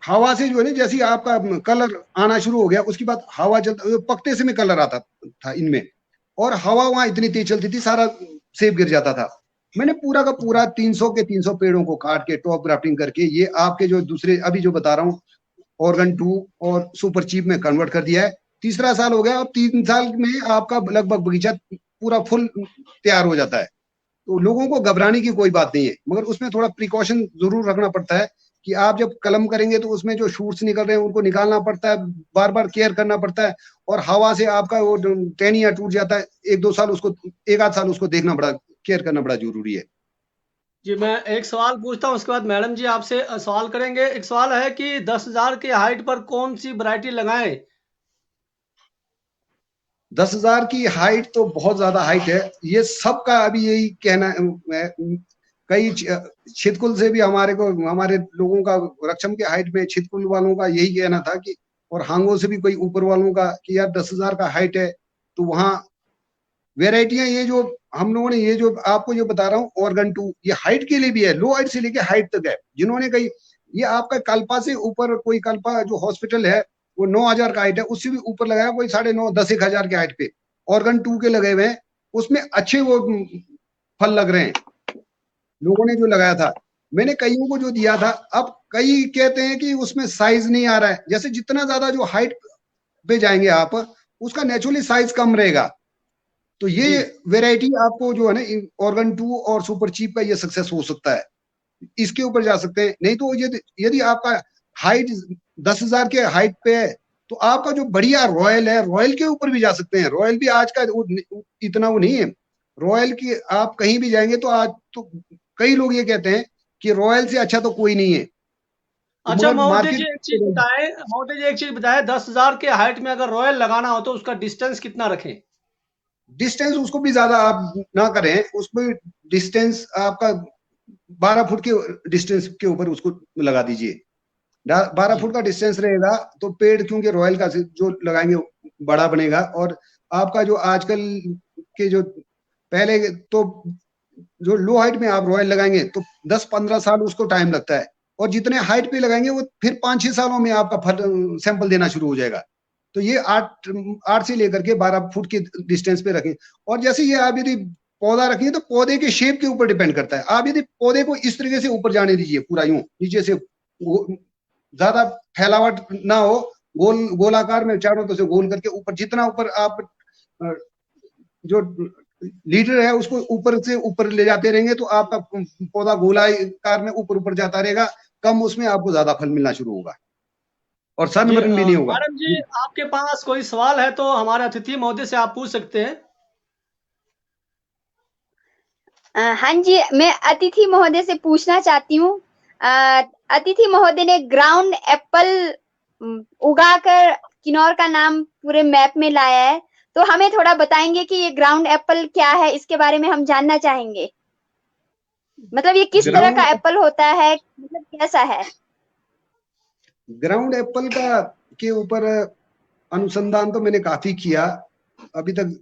हवा से जो है ना, जैसे आपका कलर आना शुरू हो गया, उसके बाद हवा चलता, पकते समय कलर आता था इनमें, और हवा वहां इतनी तेज चलती थी, सारा सेब गिर जाता था। मैंने पूरा का पूरा 300 के 300 पेड़ों को काट के टॉप ग्राफ्टिंग करके, ये आपके जो दूसरे अभी जो बता रहा हूँ ऑर्गन 2 और सुपर चीप में कन्वर्ट कर दिया है। तीसरा साल हो गया, अब 3 साल में आपका लगभग बगीचा पूरा फुल तैयार हो जाता है। तो लोगों को घबराने की कोई बात नहीं है, मगर उसमें थोड़ा प्रिकॉशन जरूर रखना पड़ता है कि आप जब कलम करेंगे तो उसमें जो शूट्स निकल रहे हैं उनको निकालना पड़ता है, बार बार केयर करना पड़ता है, और हवा से आपका वो टहनियां टूट जाता है, 1-2 साल उसको, 1 आध साल उसको देखना बड़ा, केयर करना बड़ा जरूरी है। जी मैं एक सवाल पूछता हूँ, उसके बाद मैडम जी आपसे सवाल करेंगे। एक सवाल है कि 10,000 के हाइट पर कौन सी वैरायटी लगाएं? 10,000 की हाइट तो बहुत ज्यादा हाइट है, ये सबका अभी यही कहना है। कई छितकुल से भी हमारे लोगों का रक्षम के हाइट में छितकुल वालों का यही कहना था कि, और हांगो से भी कोई ऊपर वालों का कि यार 10,000 का हाइट है, तो वहाँ वेराइटियां, ये जो हम लोगों ने, ये जो आपको जो बता रहा हूँ ऑर्गन 2, ये हाइट के लिए भी है, लो हाइट से लेके हाइट तक है। जिन्होंने कही ये आपका कल्पा से ऊपर, कोई कल्पा जो हॉस्पिटल है वो 9,000 का हाइट है, उससे भी ऊपर लगाया कोई 9.5 10 1,000 के हाइट पे ऑर्गन 2 के लगे हुए हैं, उसमें अच्छे वो फल लग रहे हैं। लोगों ने जो लगाया था, मैंने कईयों को जो दिया था, अब कई कहते हैं कि उसमें साइज नहीं आ रहा है। जैसे जितना ज्यादा जो हाइट पे जाएंगे आप, उसका नेचुरली साइज कम रहेगा। तो ये जी वेराइटी आपको जो है ना ऑर्गन 2 और सुपर चीप का ये सक्सेस हो सकता है, इसके ऊपर जा सकते हैं। नहीं तो यदि आपका हाइट 10,000 के हाइट पे है, तो आपका जो बढ़िया रॉयल है, रॉयल के ऊपर भी जा सकते हैं। रॉयल भी आज का इतना वो नहीं है। रॉयल की आप कहीं भी जाएंगे तो आज तो कई लोग ये कहते हैं कि रॉयल से अच्छा तो कोई नहीं है। तो अच्छा मगर महोदय जी, मार्केट, एक चीज बताएं, महोदय जी एक चीज बताएं, 10,000 के हाइट में अगर रॉयल लगाना हो तो उसका डिस्टेंस कितना रखें? डिस्टेंस उसको भी ज्यादा आप ना करें, उसको डिस्टेंस आपका 12 फुट के डिस्टेंस के ऊपर उसको लगा दीजिए। 12 जी फुट का डिस्टेंस रहेगा तो पेड़, क्योंकि रॉयल का जो लगाएंगे बड़ा बनेगा। और आपका जो आजकल के जो पहले तो जो लो हाइट में आप रॉयल लगाएंगे तो 10-15 साल उसको टाइम लगता है, और जितने हाइट पे लगाएंगे वो फिर 5-6 सालों में आपका फल सैंपल देना शुरू हो जाएगा। तो ये 8 से लेकर के 12 फुट के डिस्टेंस पे रखें। और जैसे ये आप यदि पौधा रखेंगे तो पौधे के शेप के ऊपर डिपेंड करता है। आप यदि पौधे को इस तरीके से ऊपर जाने दीजिए, पूरा यूं नीचे से, ज्यादा फैलावट ना हो, गोलाकार में चारों तरफ से गोल करके ऊपर, जितना ऊपर आप जो लीडर है उसको ऊपर से ऊपर ले जाते रहेंगे तो आपका पौधा गोलाकार में ऊपर ऊपर जाता रहेगा। कम उसमें आपको ज्यादा फल मिलना शुरू होगा और जी सनबर्न भी नहीं होगा। मैडम जी, आपके पास कोई सवाल है तो हमारे अतिथि महोदय से आप पूछ सकते हैं। हाँ जी, मैं अतिथि महोदय से पूछना चाहती हूँ। अतिथि महोदय ने ग्राउंड एप्पल उगाकर किन्नौर का नाम पूरे मैप में लाया है, तो हमें थोड़ा बताएंगे कि ये ग्राउंड एप्पल क्या है, इसके बारे में हम जानना चाहेंगे। मतलब ये किस तरह का ग्राउंड एप्पल होता है, मतलब कैसा है? ग्राउंड एप्पल का के ऊपर अनुसंधान तो मैंने काफी किया, अभी तक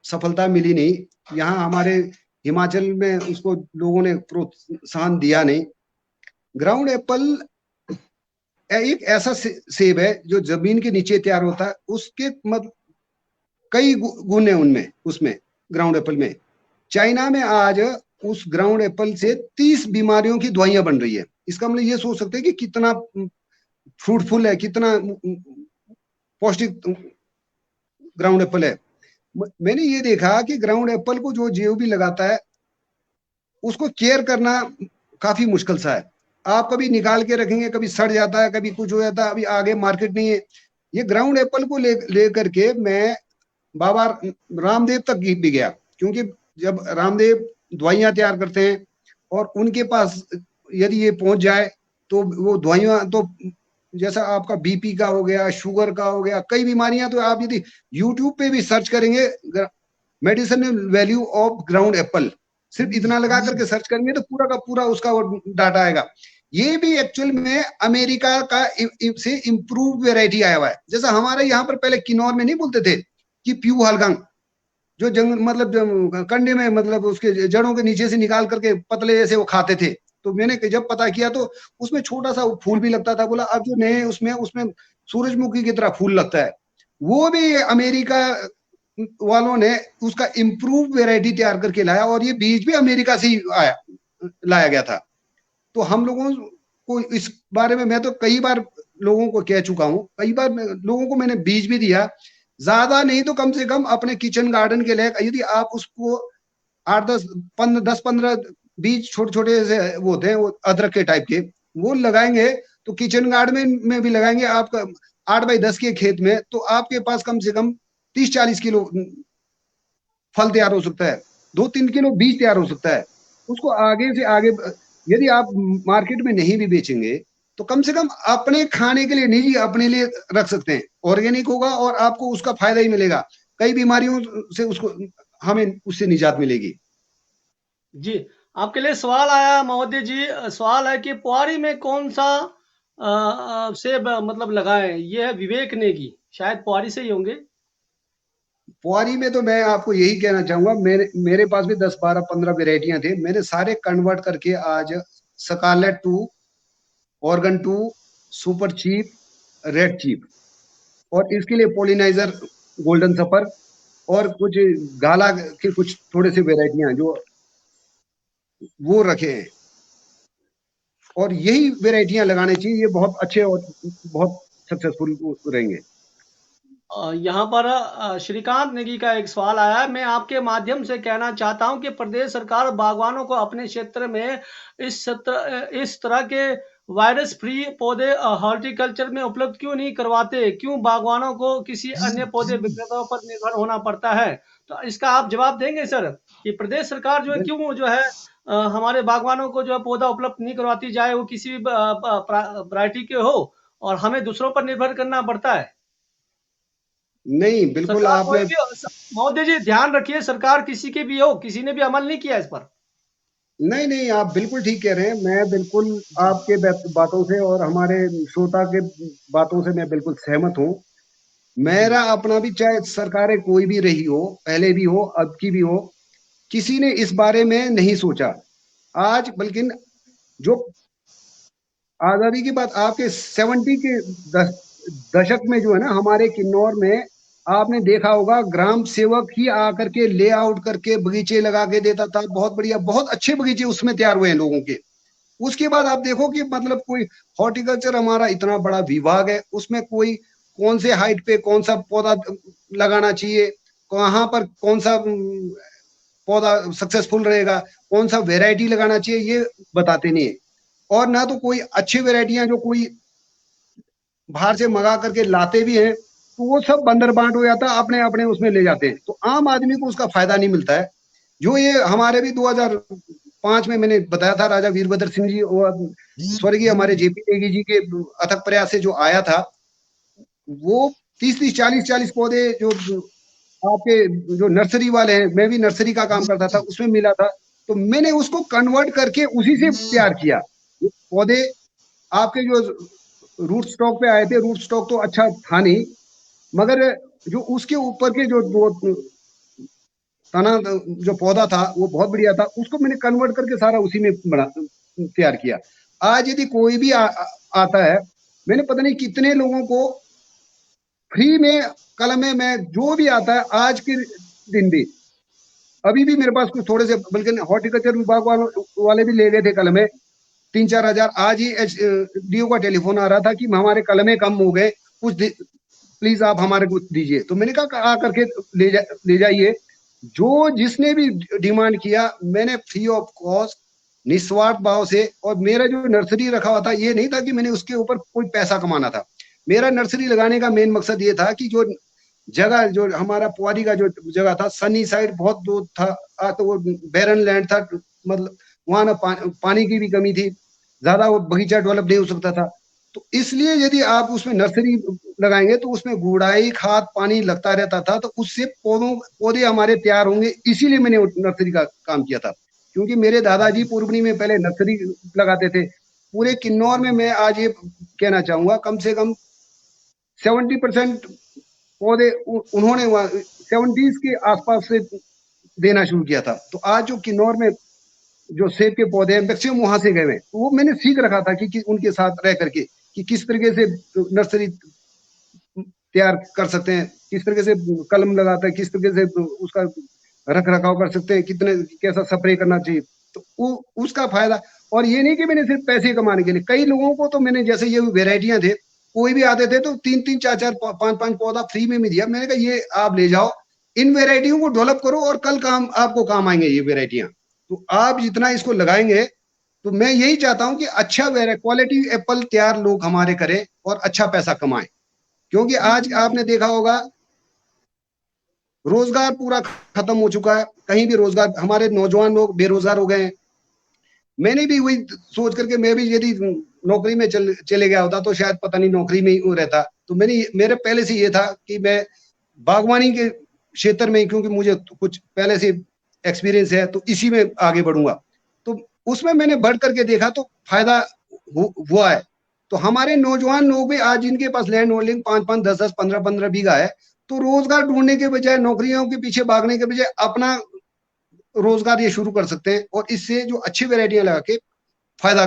सफलता मिली नहीं। यहाँ हमारे हिमाचल में उसको लोगों ने प्रोत्साहन दिया नहीं। ग्राउंड एप्पल एक ऐसा सेब है जो जमीन के नीचे तैयार होता है। उसके मतलब कई गुण है उनमें, उसमें ग्राउंड एप्पल में। चाइना में आज उस ग्राउंड एप्पल से 30 बीमारियों की दवाइयां बन रही है। इसका मतलब ये सोच सकते हैं कि कितना फ्रूटफुल है, कितना पौष्टिक ग्राउंड एप्पल है। मैंने ये देखा कि ग्राउंड एप्पल को जो भी लगाता है उसको केयर करना काफी मुश्किल सा है। आप कभी निकाल के रखेंगे, कभी सड़ जाता है, कभी कुछ हो जाता है, अभी आगे मार्केट नहीं है। ये ग्राउंड एप्पल को ले करके मैं बाबा रामदेव तक भी गया, क्योंकि जब रामदेव दवाइयां तैयार करते हैं और उनके पास यदि ये पहुंच जाए तो वो दवाइयां तो, जैसा आपका बीपी का हो गया, शुगर का हो गया, कई बीमारियां, तो आप यदि यूट्यूब पे भी सर्च करेंगे medicinal value of ground Apple, सिर्फ इतना लगा करके सर्च करेंगे तो पूरा का पूरा उसका डाटा आएगा। ये भी एक्चुअल में अमेरिका का से इम्प्रूव वेराइटी आया हुआ है। जैसा हमारे यहाँ पर पहले किन्नौर में नहीं बोलते थे कि प्यू हलगंग, जो जंग मतलब कंडे में, मतलब उसके जड़ों के नीचे से निकाल करके पतले जैसे वो खाते थे। तो मैंने जब पता किया तो उसमें छोटा सा फूल भी लगता था। बोला अब जो नए उसमें सूरजमुखी की तरह फूल लगता है। वो भी अमेरिका वालों ने उसका इम्प्रूव वेराइटी तैयार करके लाया, और ये बीज भी अमेरिका से ही लाया गया था। तो हम लोगों को इस बारे में, मैं तो कई बार लोगों को कह चुका हूँ, कई बार लोगों को मैंने बीज भी दिया। ज्यादा नहीं तो कम से कम अपने किचन गार्डन के लिए यदि आप उसको 10-15 बीज छोटे छोटे से वो होते हैं, वो अदरक के टाइप के, वो लगाएंगे तो किचन गार्डन में भी लगाएंगे आपका 8x10 के खेत में, तो आपके पास कम से कम 30-40 किलो फल तैयार हो सकता है, 2-3 किलो बीज तैयार हो सकता है। उसको आगे से आगे यदि आप मार्केट में नहीं भी बेचेंगे तो कम से कम अपने खाने के लिए नहीं, अपने लिए रख सकते हैं। ऑर्गेनिक होगा और आपको उसका फायदा ही मिलेगा। कई बीमारियों से उसको हमें उससे निजात मिलेगी। जी, आपके लिए सवाल आया महोदय जी। सवाल है कि पुआरी में कौन सा सेब मतलब लगाएं? ये है विवेक नेगी, शायद पुआरी से ही होंगे। पुआरी में तो मैं आपको यही कहना चाहूंगा, मेरे पास भी 10 12 15 वेराइटियां थे, मैंने सारे कन्वर्ट करके आज scarlet 2, organ 2, super cheap, red cheap, और इसके लिए पोलिनाइजर गोल्डन सफर और कुछ गाला के कुछ थोड़े से वेराइटियां जो वो रखे हैं, और यही वेराइटियां लगाने चाहिए, ये बहुत अच्छे और बहुत सक्सेसफुल रहेंगे। यहाँ पर श्रीकांत नेगी का एक सवाल आया है। मैं आपके माध्यम से कहना चाहता हूं कि प्रदेश सरकार बागवानों को अपने क्षेत्र में इस तरह के वायरस फ्री पौधे हॉर्टिकल्चर में उपलब्ध क्यों नहीं करवाते? क्यों बागवानों को किसी अन्य पौधे विक्रेताओं पर निर्भर होना पड़ता है? तो इसका आप जवाब देंगे सर, कि प्रदेश सरकार जो है क्यों जो है हमारे बागवानों को जो है पौधा उपलब्ध नहीं करवाती, चाहे वो किसी भी वैरायटी के हो, और हमें दूसरों पर निर्भर करना पड़ता है? नहीं, बिल्कुल सरकार कोई आपने, भी महोदय जी ध्यान रखिए, सरकार किसी की भी हो, किसी ने भी अमल नहीं किया इस पर। नहीं नहीं, आप बिल्कुल ठीक कह रहे हैं, मैं बिल्कुल आपके बातों से और हमारे श्रोता के बातों से मैं बिल्कुल सहमत हूँ। मेरा अपना भी, चाहे सरकारें कोई भी रही हो, पहले भी हो अब की भी हो, किसी ने इस बारे में नहीं सोचा आज, बल्कि जो आजादी की बात आपके 70 के दशक में जो है ना, हमारे किन्नौर में आपने देखा होगा, ग्राम सेवक ही आकर के लेआउट करके बगीचे लगा के देता था, बहुत बढ़िया, बहुत अच्छे बगीचे उसमें तैयार हुए हैं लोगों के। उसके बाद आप देखो कि मतलब कोई हॉर्टिकल्चर हमारा इतना बड़ा विभाग है, उसमें कोई कौन से हाइट पे कौन सा पौधा लगाना चाहिए, कहाँ पर कौन सा पौधा सक्सेसफुल रहेगा, कौन सा वेराइटी लगाना चाहिए, ये बताते नहीं है। और ना तो कोई अच्छी वेराइटियां जो कोई बाहर से मंगा करके लाते भी हैं, तो वो सब बंदर बांट हो जाता है, अपने अपने उसमें ले जाते हैं, तो आम आदमी को उसका फायदा नहीं मिलता है। जो ये हमारे भी 2005 में मैंने बताया था, राजा वीरभद्र सिंह जी और स्वर्गीय हमारे जेपी नेगी जी के अथक प्रयास से जो आया था, वो 30-30 40-40 पौधे जो आपके जो नर्सरी वाले हैं, मैं भी नर्सरी का काम करता था, उसमें मिला था, तो मैंने उसको कन्वर्ट करके उसी से तैयार किया। पौधे आपके जो रूट स्टॉक पे आए थे, रूट स्टॉक तो अच्छा था नहीं, मगर जो उसके ऊपर के जो तना जो पौधा था वो बहुत बढ़िया था, उसको मैंने कन्वर्ट करके सारा उसी में बना तैयार किया। आज यदि कोई भी आता है, मैंने पता नहीं कितने लोगों को फ्री में कलमे में जो भी आता है, आज के दिन भी अभी भी मेरे पास कुछ थोड़े से, बल्कि हॉर्टिकल्चर विभाग वाले भी ले गए थे कलमे 3-4 हजार। आज ही डीओ का टेलीफोन आ रहा था कि हमारे कलमे कम हो गए, कुछ प्लीज आप हमारे को दीजिए। तो मैंने कहा आ करके ले जाइए। जो जिसने भी डिमांड किया, मैंने फ्री ऑफ कॉस्ट निस्वार्थ भाव से, और मेरा जो नर्सरी रखा हुआ था, ये नहीं था कि मैंने उसके ऊपर कोई पैसा कमाना था। मेरा नर्सरी लगाने का मेन मकसद ये था कि जो जगह, जो हमारा पुआरी का जो जगह था, सनी साइड बहुत दूर था, तो वो बैरन लैंड था, मतलब वहां ना पानी की भी कमी थी, ज्यादा वो बगीचा डेवलप नहीं हो सकता था। तो इसलिए यदि आप उसमें नर्सरी लगाएंगे तो उसमें गुड़ाई, खाद, पानी लगता रहता था, तो उससे पौधे हमारे तैयार होंगे। इसीलिए मैंने नर्सरी का काम किया था, क्योंकि मेरे दादाजी पूर्वनी में पहले नर्सरी लगाते थे। पूरे किन्नौर में मैं आज ये कहना चाहूंगा, कम से कम 70% पौधे उन्होंने 70s के आसपास से देना शुरू किया था। तो आज जो किन्नौर में जो सेब के पौधे हैं, मैक्सिमम वहां से गए हैं। तो वो मैंने सीख रखा था कि उनके साथ रह करके कि किस तरीके से नर्सरी तैयार कर सकते हैं, किस तरीके से कलम लगाते हैं, किस तरीके से उसका रख रखाव कर सकते हैं, कितने कैसा स्प्रे करना चाहिए, तो उसका फायदा। और ये नहीं कि मैंने सिर्फ पैसे कमाने के लिए, कई लोगों को तो मैंने, जैसे ये वेराइटियां थे, कोई भी आते थे तो 3-3 4-4 5-5 पौधा फ्री में दिया। मैंने कहा ये आप ले जाओ, इन वेराइटियों को डेवलप करो और कल आपको काम आएंगे ये वेराइटियां। तो आप जितना इसको लगाएंगे, तो मैं यही चाहता हूं कि अच्छा क्वालिटी एप्पल तैयार लोग हमारे करें और अच्छा पैसा कमाएं। क्योंकि आज आपने देखा होगा, रोजगार पूरा खत्म हो चुका है, कहीं भी रोजगार, हमारे नौजवान लोग बेरोजगार हो गए हैं। मैंने भी वही सोच करके, मैं भी यदि नौकरी में चले गया होता तो शायद पता नहीं नौकरी में ही रहता। तो मेरे पहले से ये था कि मैं बागवानी के क्षेत्र में, क्योंकि मुझे कुछ पहले से एक्सपीरियंस है, तो इसी में आगे बढ़ूंगा। तो उसमें मैंने बढ़ करके देखा तो फायदा हुआ है। तो हमारे नौजवान लोग भी आज, जिनके पास लैंड होल्डिंग 5-5 10-10 15-15 बीघा है, तो रोजगार ढूंढने के बजाय, नौकरियों के पीछे भागने के बजाय अपना रोजगार ये शुरू कर सकते हैं और इससे जो अच्छी वैरायटियां लगा के फायदा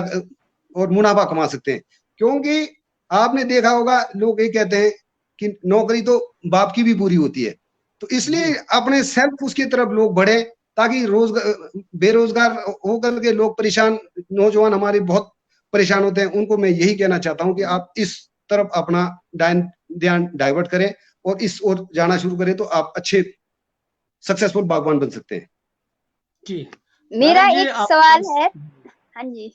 और मुनाफा कमा सकते हैं। क्योंकि आपने देखा होगा लोग ये कहते हैं कि नौकरी तो बाप की भी पूरी होती है, तो इसलिए अपने सेल्फ उसकी तरफ लोग बढ़े, ताकि रोजगार, बेरोजगार होकर के लोग परेशान, नौजवान हमारे बहुत परेशान होते हैं, उनको मैं यही कहना चाहता हूं कि आप इस तरफ अपना ध्यान डाइवर्ट करें और इस ओर जाना शुरू करें, तो आप अच्छे सक्सेसफुल बागवान बन सकते हैं। जी मेरा मैडम जी, एक सवाल है। हाँ जी,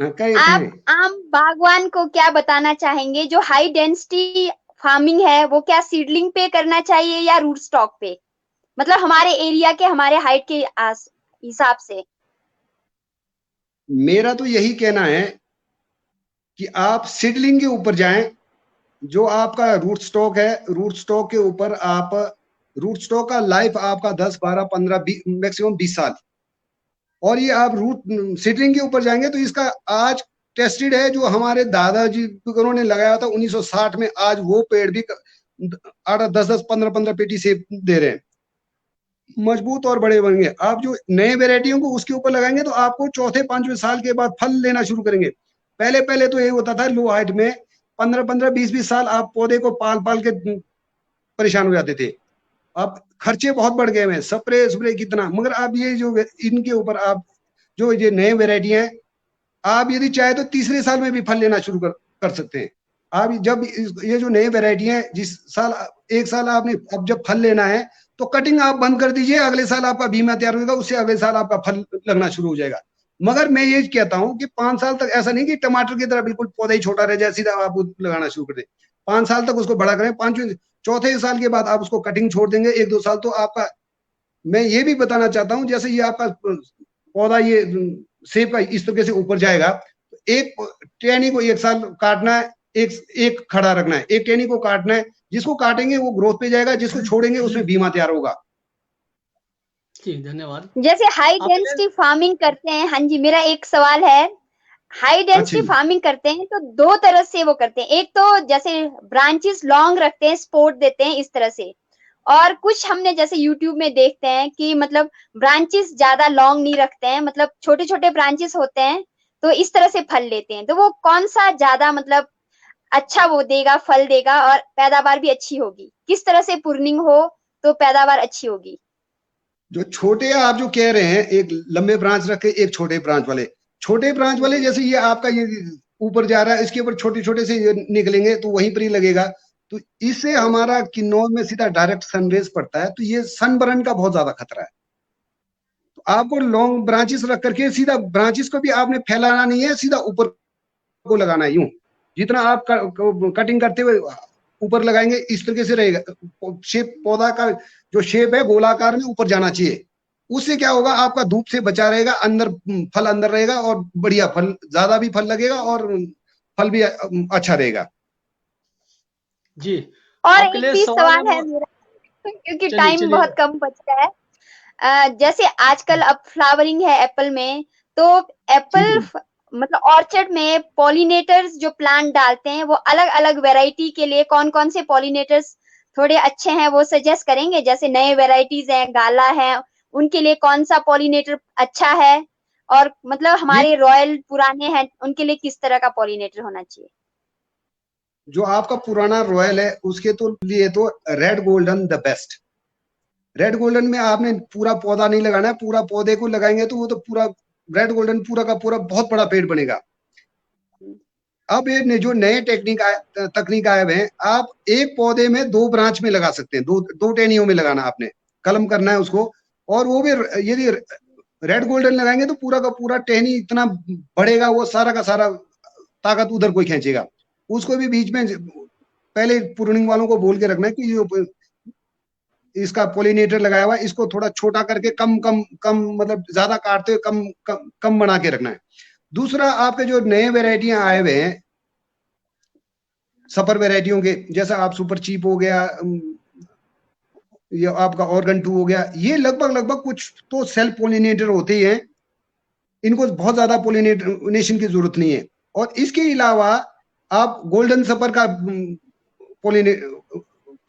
आप आम बागवान को क्या बताना चाहेंगे? जो हाई डेंसिटी फार्मिंग है वो क्या सीडलिंग पे करना चाहिए या रूट स्टॉक पे? मतलब हमारे एरिया के, हमारे हाइट के हिसाब से। मेरा तो यही कहना है कि आप सीडलिंग के ऊपर जाएं। जो आपका रूट स्टॉक है, रूट स्टॉक के ऊपर आप, रूट स्टॉक का लाइफ आपका 10, 12, 15, मैक्सिमम 20 साल, और ये आप रूट सीडलिंग के ऊपर जाएंगे तो इसका आज टेस्टेड है। जो हमारे दादाजी उन्होंने लगाया था 1960 में, आज वो पेड़ भी 8, 10, 15 पेटी से दे रहे हैं, मजबूत और बड़े बनेंगे। आप जो नए वेराइटियों को उसके ऊपर लगाएंगे तो आपको चौथे 5वें साल के बाद फल लेना शुरू करेंगे। पहले पहले तो ये होता था लो हाइट में 15, 20 साल आप पौधे को पाल पाल के परेशान हो जाते थे। अब खर्चे बहुत बढ़ गए हैं, स्प्रे कितना, मगर आप ये जो इनके ऊपर आप जो ये नए वेराइटी हैं, आप यदि चाहे तो तीसरे साल में भी फल लेना शुरू कर सकते हैं। आप जब ये जो नए वेराइटी हैं, जिस साल एक साल आपने अब जब फल लेना है तो कटिंग आप बंद कर दीजिए, अगले साल आपका बीमा तैयार होगा, उससे अगले साल आपका फल लगना शुरू हो जाएगा। मगर मैं ये कहता हूं कि 5 साल तक ऐसा नहीं कि टमाटर की तरह बिल्कुल पौधा ही छोटा रह जाए, सीधा आप लगाना शुरू कर दे। 5 साल तक उसको बड़ा करें, 5वें चौथे साल के बाद आप उसको कटिंग छोड़ देंगे 1-2 साल, तो आपका, मैं ये भी बताना चाहता हूं, जैसे ये आपका पौधा ये सेब का इस तरीके से ऊपर जाएगा, एक टहनी को 1 साल काटना है, एक खड़ा रखना है, एक टहनी को काटना है, जिसको काटेंगे वो ग्रोथ पे जाएगा, जिसको छोड़ेंगे उसमें बीमा तैयार होगा। जी धन्यवाद। जैसे हाई डेंसिटी फार्मिंग करते हैं, हाँ जी, मेरा एक सवाल है। हाई डेंसिटी फार्मिंग करते हैं तो 2 तरह से वो करते हैं। एक तो जैसे ब्रांचेस लॉन्ग रखते हैं, सपोर्ट देते हैं इस तरह से, और कुछ हमने जैसे यूट्यूब में देखते हैं कि मतलब ब्रांचेस ज्यादा लॉन्ग नहीं रखते हैं, मतलब छोटे छोटे ब्रांचेस होते हैं, तो इस तरह से फल लेते हैं। तो वो कौन सा ज्यादा मतलब अच्छा वो देगा, फल देगा और पैदावार भी अच्छी होगी? किस तरह से प्रूनिंग हो तो पैदावार अच्छी होगी? जो छोटे आप जो कह रहे हैं, एक लंबे ब्रांच रखे, एक छोटे ब्रांच वाले, छोटे ब्रांच वाले जैसे ये आपका ये ऊपर जा रहा है, इसके ऊपर छोटे छोटे से निकलेंगे तो वहीं पर ही लगेगा, तो इससे हमारा किन्नौर में सीधा डायरेक्ट सनरेज पड़ता है, तो ये सनबर्न का बहुत ज्यादा खतरा है। तो आपको लॉन्ग ब्रांचेस रख करके सीधा ब्रांचेस को भी आपने फैलाना नहीं है, सीधा ऊपर को लगाना है। यूं जितना आप कटिंग करते हुए ऊपर लगाएंगे इस तरीके से रहेगा, शेप पौधा का जो शेप है गोलाकार में ऊपर जाना चाहिए। उससे क्या होगा, आपका धूप से बचा रहेगा, अंदर फल अंदर रहेगा और बढ़िया फल, ज्यादा भी फल लगेगा और फल भी अच्छा रहेगा। जी और एक भी सवाल है मेरा, क्योंकि टाइम बहुत कम बचा है। जैसे आजकल अब फ्लावरिंग है एप्पल में, तो एप्पल मतलब ऑर्चर्ड में पॉलिनेटर्स जो प्लांट डालते हैं वो अलग अलग वैरायटी के लिए कौन कौन से पॉलिनेटर्स थोड़े अच्छे हैं वो सजेस्ट करेंगे? जैसे नए वैरायटीज हैं, गाला है, उनके लिए कौन सा पॉलिनेटर अच्छा है? और मतलब हमारे रॉयल पुराने हैं उनके लिए किस तरह का पॉलिनेटर होना चाहिए? जो आपका पुराना रॉयल है उसके तो लिए तो red golden the best. Red golden में आपने पूरा पौधा नहीं लगाना है, पूरा पौधे को लगाएंगे तो वो तो पूरा रेड गोल्डन पूरा का पूरा बहुत बड़ा पेड़ बनेगा। अब ये जो नए तकनीक आए हुए हैं, आप एक पौधे में 2 ब्रांच में लगा सकते हैं, दो टहनियों में लगाना, आपने कलम करना है उसको, और वो भी यदि रेड गोल्डन लगाएंगे तो पूरा का पूरा टहनी इतना बढ़ेगा, वो सारा का सारा ताकत उधर कोई खींचेगा। उसको भी बीच में पहले प्रूनिंग वालों को बोल के रखना है कि जो इसका पॉलिनेटर लगाया हुआ है इसको थोड़ा छोटा करके कम मतलब ज्यादा काटते हुए कम बना के रखना है। दूसरा, आपके जो नए वेराइटियां आए हुए हैं सपर वेराइटियों के, जैसा आप सुपर चीप हो गया, ये आपका ऑर्गन 2 हो गया, ये लगभग कुछ तो सेल्फ पॉलिनेटर होते ही हैं, इनको बहुत ज्यादा पॉलिनेशन की जरूरत नहीं है। और इसके अलावा आप गोल्डन सपर का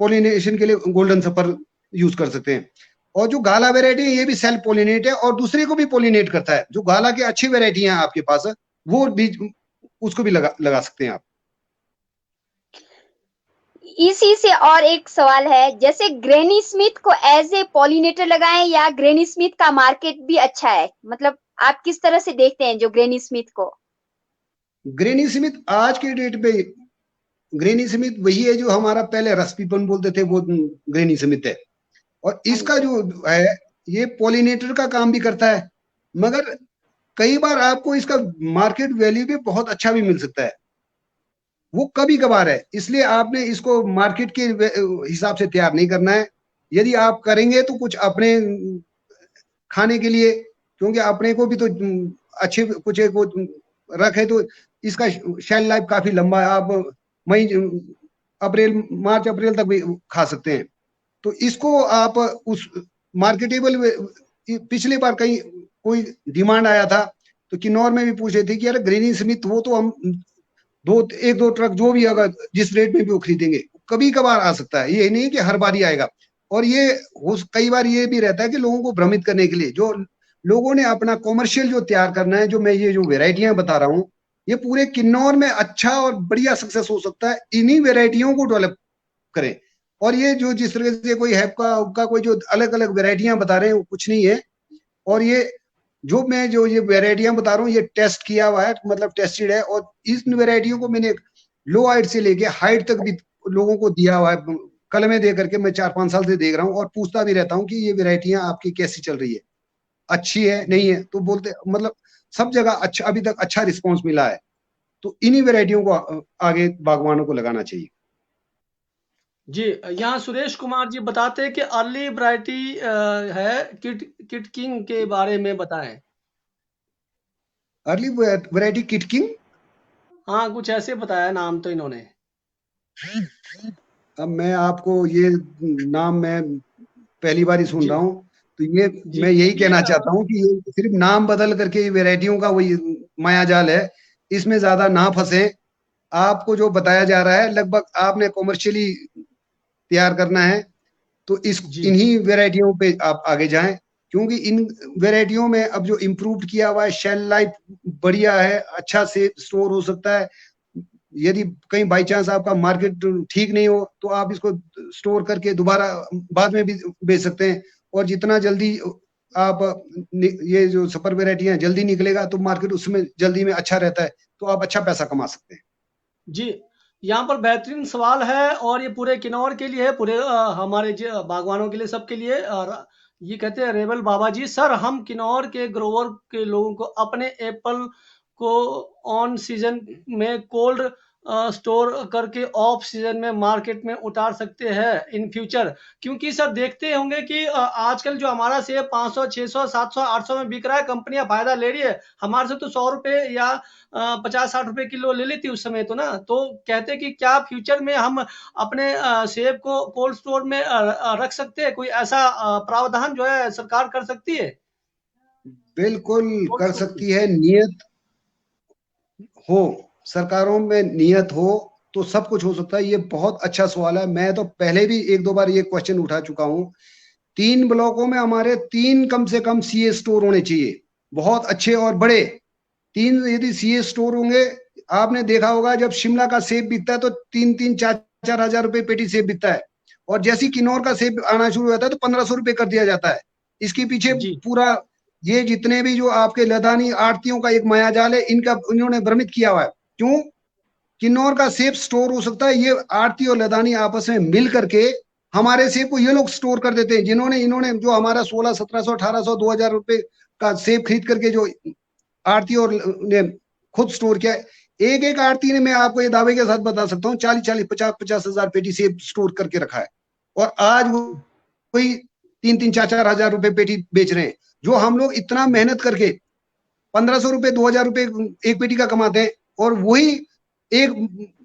पोलिनेशन के लिए गोल्डन सफर यूज कर सकते हैं। और जो गाला वेराइटी है ये भी सेल्फ पोलिनेट है और दूसरे को भी पोलिनेट करता है। जो गाला की अच्छी वेराइटी है आपके पास, वो भी उसको भी लगा सकते हैं आप। इसी से और एक सवाल है, जैसे ग्रेनी स्मिथ को एज ए पॉलिनेटर लगाएं या ग्रेनी स्मिथ का मार्केट भी अच्छा है, मतलब आप किस तरह से देखते हैं जो ग्रेनी स्मिथ को? ग्रेनी स्मिथ आज के डेट पे ग्रेनी स्मिथ वही है जो हमारा पहले रसपीपन बोलते थे, वो ग्रेनी स्मिथ है। और इसका जो है ये पॉलिनेटर का काम भी करता है, मगर कई बार आपको इसका मार्केट वैल्यू भी बहुत अच्छा भी मिल सकता है। वो कभी कभार है, इसलिए आपने इसको मार्केट के हिसाब से तैयार नहीं करना है। यदि आप करेंगे तो कुछ अपने खाने के लिए, क्योंकि अपने को भी तो अच्छे कुछ एक वो रखे तो इसका शेल लाइफ काफी लंबा है। आप मई अप्रैल मार्च अप्रैल तक भी खा सकते हैं। तो इसको आप उस मार्केटेबल, पिछली बार कहीं कोई डिमांड आया था तो किन्नौर में भी पूछे थे कि यार ग्रेनी स्मिथ हो तो हम एक दो ट्रक जो भी अगर जिस रेट में भी वो खरीदेंगे। कभी कभार आ सकता है, ये नहीं कि हर बार ही आएगा। और ये कई बार ये भी रहता है कि लोगों को भ्रमित करने के लिए, जो लोगों ने अपना कॉमर्शियल जो तैयार करना है, जो मैं ये जो वेराइटियां बता रहा हूँ, ये पूरे किन्नौर में अच्छा और बढ़िया सक्सेस हो सकता है। इन्हीं वेराइटियों को डेवलप करें। और ये जो जिस तरह से कोई हैप का कोई जो अलग अलग वेराइटियां बता रहे हैं वो कुछ नहीं है। और ये जो मैं जो ये वेराइटियां बता रहा हूँ ये टेस्ट किया हुआ है, मतलब टेस्टेड है। और इन वेराइटियों को मैंने लो हाइट से लेके हाइट तक भी लोगों को दिया हुआ है, कलमें दे करके मैं 4-5 साल से देख रहा हूँ और पूछता भी रहता हूँ कि ये वेराइटियां आपकी कैसी चल रही है, अच्छी है नहीं है। तो बोलते मतलब सब जगह अच्छा, अभी तक अच्छा रिस्पॉन्स मिला है। तो इन्हीं वेराइटियों को आगे बागवानों को लगाना चाहिए। जी, यहाँ सुरेश कुमार जी बताते हैं कि अर्ली वैरायटी है किट किंग के बारे में बताएं। अर्ली वैरायटी किट किंग, हाँ कुछ ऐसे बताया नाम तो इन्होंने। अब मैं आपको ये नाम मैं पहली बार ही सुन जी रहा हूँ। तो ये जी मैं यही ये कहना चाहता हूँ कि ये सिर्फ नाम बदल करके वेराइटियों का वही माया जाल है, इसमें ज्यादा ना फंसे। आपको जो बताया जा रहा है लगभग आपने कॉमर्शियली तैयार करना है, तो जी इन्हीं वेराइटियों पे आप आगे जाएं। क्योंकि इन वेराइटियों में अब जो इम्प्रूव किया हुआ है, शेल लाइफ बढ़िया है, अच्छा से स्टोर हो सकता है। यदि कहीं बाई चांस आपका मार्केट ठीक नहीं हो तो आप इसको स्टोर करके दोबारा बाद में भी बेच सकते हैं। और जितना जल्दी आप ये जो सुपर वेराइटियां जल्दी निकलेगा तो मार्केट उसमें जल्दी में अच्छा रहता है, तो आप अच्छा पैसा कमा सकते हैं। जी, यहाँ पर बेहतरीन सवाल है और ये पूरे किन्नौर के लिए है, पूरे हमारे बागवानों के लिए, सबके लिए। और ये कहते हैं रेबल बाबा जी, सर हम किन्नौर के ग्रोवर के लोगों को अपने एप्पल को ऑन सीजन में कोल्ड स्टोर करके ऑफ सीजन में मार्केट में उतार सकते हैं इन फ्यूचर? क्योंकि सर देखते होंगे कि आजकल जो हमारा सेब 500 600 700 800 में बिक रहा है, कंपनियां फायदा ले रही है। हमारे से तो 100 रुपए या 50-60 रुपए किलो ले लेती उस समय तो ना। तो कहते कि क्या फ्यूचर में हम अपने सेब को कोल्ड स्टोर में रख सकते हैं? कोई ऐसा प्रावधान जो है सरकार कर सकती है बिल्कुल कोल्ड कर स्टोर की? सकती है। नियत हो, सरकारों में नियत हो तो सब कुछ हो सकता है। ये बहुत अच्छा सवाल है। मैं तो पहले भी 1-2 बार ये क्वेश्चन उठा चुका हूँ। 3 ब्लॉकों में हमारे 3 कम से कम सीए स्टोर होने चाहिए, बहुत अच्छे और बड़े। 3 यदि सीए स्टोर होंगे, आपने देखा होगा जब शिमला का सेब बिकता है तो 3-3 4-4 हजार रुपए पेटी सेब बिकता है। और जैसे किन्नौर का सेब आना शुरू होता है तो 1500 रुपए कर दिया जाता है। इसके पीछे जी पूरा ये जितने भी जो आपके लदानी आड़तियों का एक माया जाल है, इनका इन्होंने भ्रमित किया हुआ है। क्यों? किन्नौर का सेब स्टोर हो सकता है, ये आड़ती और लदानी आपस में मिल करके हमारे सेब को ये लोग स्टोर कर देते हैं। जिन्होंने इन्होंने जो हमारा 1600 1700 2000 रुपए का सेब खरीद करके जो आड़ती और ने खुद स्टोर किया है, एक एक आड़ती ने, मैं आपको ये दावे के साथ बता सकता हूँ, 40 50 हजार पेटी सेब स्टोर करके रखा है। और आज वो कोई 3 4 हजार रुपए पेटी बेच रहे हैं। जो हम लोग इतना मेहनत करके 1500 रुपए 2000 रुपए एक पेटी का कमाते हैं, और वही एक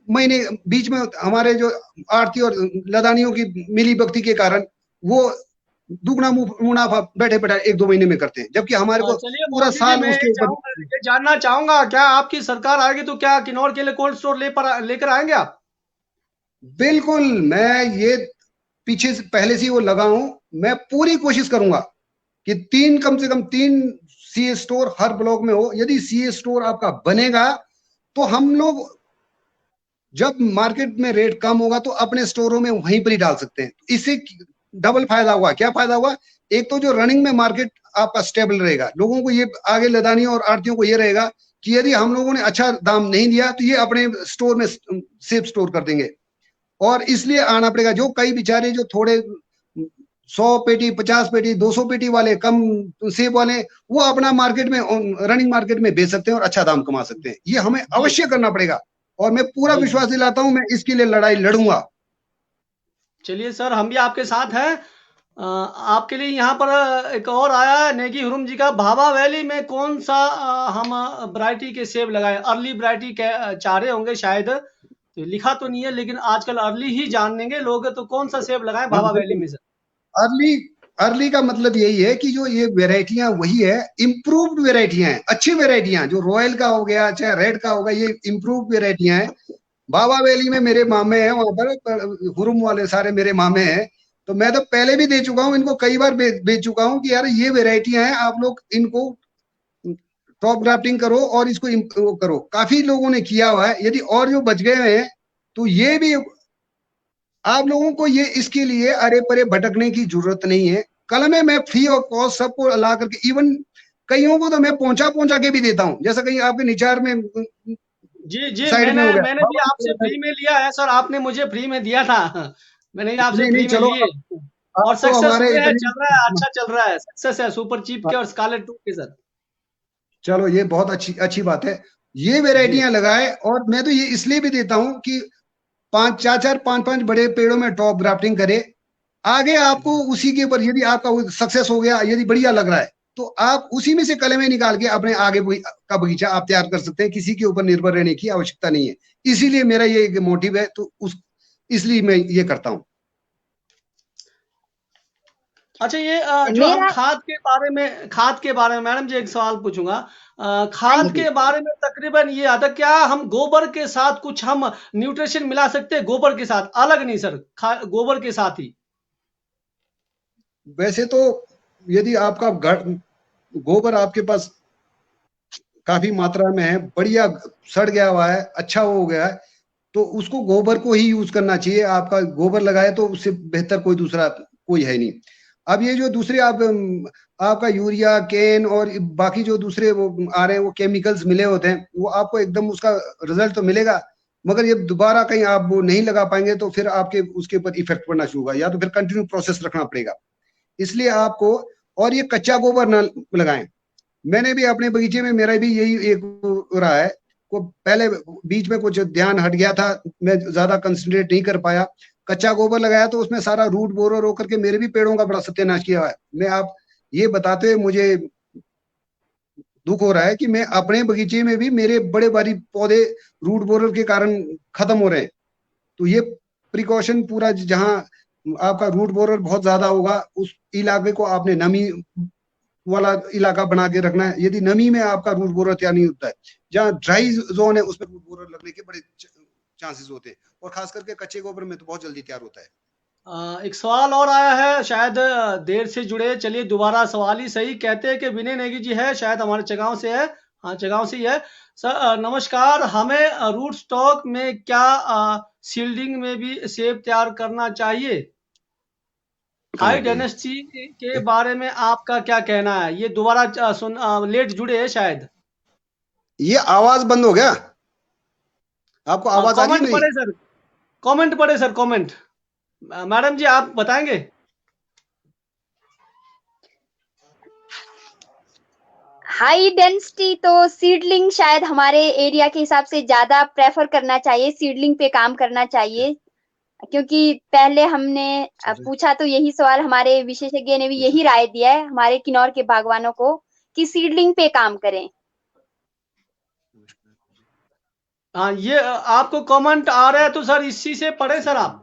महीने बीच में हमारे जो आड़ती और लदानियों की मिली भगती के कारण वो दुगना मुनाफा बैठे बैठे 1-2 महीने में करते हैं, जबकि हमारे को चलिए पूरा मोदी जी, साल मैं उसके ऊपर। ये जानना चाहूंगा, क्या आपकी सरकार आएगी तो क्या किन्नौर के लिए कोल्ड स्टोर लेकर आएंगे आप? बिल्कुल, मैं ये पीछे से पहले से ही वो लगा हूं। मैं पूरी कोशिश करूंगा कि कम से कम 3 सीए स्टोर हर ब्लॉक में हो। यदि सीए स्टोर आपका बनेगा तो हम लोग जब मार्केट में रेट कम होगा तो अपने स्टोरों में वहीं पर ही डाल सकते हैं। इससे डबल फायदा हुआ। क्या फायदा हुआ? एक तो जो रनिंग में मार्केट आपका स्टेबल रहेगा, लोगों को ये आगे लदानी और आड़तियों को ये रहेगा कि यदि हम लोगों ने अच्छा दाम नहीं दिया तो ये अपने स्टोर में सेफ स्टोर कर देंगे। और इसलिए आना पड़ेगा। जो कई बेचारे जो थोड़े 100 पेटी 50 पेटी 200 पेटी वाले कम सेब वाले, वो अपना मार्केट में रनिंग मार्केट में बेच सकते हैं और अच्छा दाम कमा सकते हैं। ये हमें जी अवश्य करना पड़ेगा और मैं पूरा जी विश्वास जी। दिलाता हूं, मैं इसके लिए लड़ाई लड़ूंगा। चलिए सर, हम भी आपके साथ हैं। आपके लिए यहाँ पर एक और आया है नेगी हुरुम जी का। भाभा वैली में कौन सा हम वैरायटी के सेब लगाएं? अर्ली वैरायटी के चाह रहे होंगे शायद, तो लिखा तो नहीं है, लेकिन आजकल अर्ली ही जानेंगे लोग। तो कौन सा सेब लगाएं हाँ भाभा वैली बिल्कुल। में सर? अर्ली अर्ली का मतलब यही है कि जो ये वेराइटियां वही है, इम्प्रूव्ड वेराइटियां हैं, अच्छी वेराइटियां। जो रॉयल का हो गया चाहे रेड का होगा, ये इम्प्रूव्ड वेराइटियां हैं। बाबा वैली में मेरे मामे हैं, वहां पर हुरुम वाले सारे मेरे मामे हैं। तो मैं तो पहले भी दे चुका हूँ इनको, कई बार बेच चुका हूँ कि यार ये वेराइटियां हैं, आप लोग इनको टॉप ग्राफ्टिंग करो और इसको वो करो। काफी लोगों ने किया हुआ है। यदि और जो बच गए हैं तो ये भी आप लोगों को ये इसके लिए अरे परे भटकने की जरूरत नहीं है। कल में मैं फ्री ऑफ कॉस्ट सबको ला करके, इवन कईयों को तो मैं पहुंचा पहुंचा के भी देता हूँ। जैसा कहीं आपके निचार में जी जी, साइड में मैंने हो गया मैंने भी आपसे बाबा, फ्री में लिया है सर। आपने मुझे फ्री में दिया था। मैंने ही आपसे नहीं नहीं फ्री में चलो, लिए आप और तो सक्सेस हमारे हुए हैं। इतने, चल रहा है, अच्छा चल रहा है, सक्सेस है सुपर चीप के और स्कारलेट 2 के सर। चलो ये बहुत अच्छी अच्छी बात है। ये जी वेराइटियां लगाए और मैं तो ये इसलिए भी देता हूं कि 5 बड़े पेड़ों में टॉप ग्राफ्टिंग करे। आगे आपको उसी के ऊपर, यदि आपका सक्सेस हो गया, यदि बढ़िया लग रहा है, तो आप उसी में से कलमें निकाल के अपने आगे का बगीचा आप तैयार कर सकते हैं। किसी के ऊपर निर्भर रहने की आवश्यकता नहीं है। इसीलिए मेरा ये मोटिव है, तो उस इसलिए मैं ये करता हूँ। अच्छा, ये जो हम मेरा खाद के बारे में मैडम जी एक सवाल पूछूंगा। हाँ खाद जी। के बारे में तकरीबन ये आता, क्या हम गोबर के साथ कुछ हम न्यूट्रिशन मिला सकते हैं? गोबर के साथ अलग नहीं सर, गोबर के साथ ही। वैसे तो यदि आपका गोबर आपके पास काफी मात्रा में है, बढ़िया सड़ गया हुआ है, अच्छा हो गया है, तो उसको गोबर को ही यूज करना चाहिए। आपका गोबर लगाए तो उससे बेहतर कोई दूसरा कोई है नहीं। अब ये जो दूसरे आपका यूरिया केन और बाकी जो दूसरे वो आ रहे हैं, वो केमिकल्स मिले होते हैं, वो आपको एकदम उसका रिजल्ट तो मिलेगा, मगर ये दोबारा कहीं आप वो नहीं लगा पाएंगे तो फिर आपके उसके ऊपर इफेक्ट पड़ना शुरू होगा, या तो फिर कंटिन्यू प्रोसेस रखना पड़ेगा। इसलिए आपको, और ये कच्चा गोबर ना लगाएं। मैंने भी अपने बगीचे में, मेरा भी यही एक रहा है। को पहले बीच में कुछ ध्यान हट गया था, मैं ज्यादा कंसंट्रेट नहीं कर पाया। कच्चा गोबर लगाया तो उसमें सारा रूट बोरर होकर के मेरे भी पेड़ों का बड़ा सत्यानाश किया हुआ है। मैं आप ये बताते हुए मुझे दुख हो रहा है कि मैं अपने बगीचे में भी मेरे बड़े भारी पौधे रूट बोरर के कारण खत्म हो रहे हैं। तो ये प्रिकॉशन पूरा, जहाँ आपका रूट बोरर बहुत ज्यादा होगा उस इलाके को आपने नमी वाला इलाका बना के रखना है। यदि नमी में आपका रूट बोरर तैयार नहीं होता है, जहाँ ड्राई जोन है उसमें रूट बोरर लगने के बड़े चांसेस होते हैं, और खास करके कच्चे गोबर में तो बहुत जल्दी तैयार होता है। एक सवाल और आया है, शायद देर से जुड़े। चलिए दोबारा सवाल ही सही। कहते हैं कि विनय नेगी जी है, शायद हमारे जगांव से है। हाँ, जगांव से ही है सर। नमस्कार, हमें रूट स्टॉक में क्या सील्डिंग में भी सेब तैयार करना चाहिए? हाई डेनेसिटी के बारे में आपका क्या कहना है? ये दोबारा लेट जुड़े हैं शायद। ये आवाज बंद हो गया? आपको आवाज आ रही है कमेंट मेरी? पढ़े सर, कमेंट पढ़े सर, कमेंट। मैडम जी आप बताएंगे? हाई डेंसिटी तो सीडलिंग शायद हमारे एरिया के हिसाब से ज्यादा प्रेफर करना चाहिए, सीडलिंग पे काम करना चाहिए। क्योंकि पहले हमने पूछा तो यही सवाल, हमारे विशेषज्ञ ने भी यही राय दिया है हमारे किन्नौर के बागवानों को कि सीडलिंग पे काम करें। हाँ, ये आपको कमेंट आ रहा है तो सर इसी से पढ़े सर आप।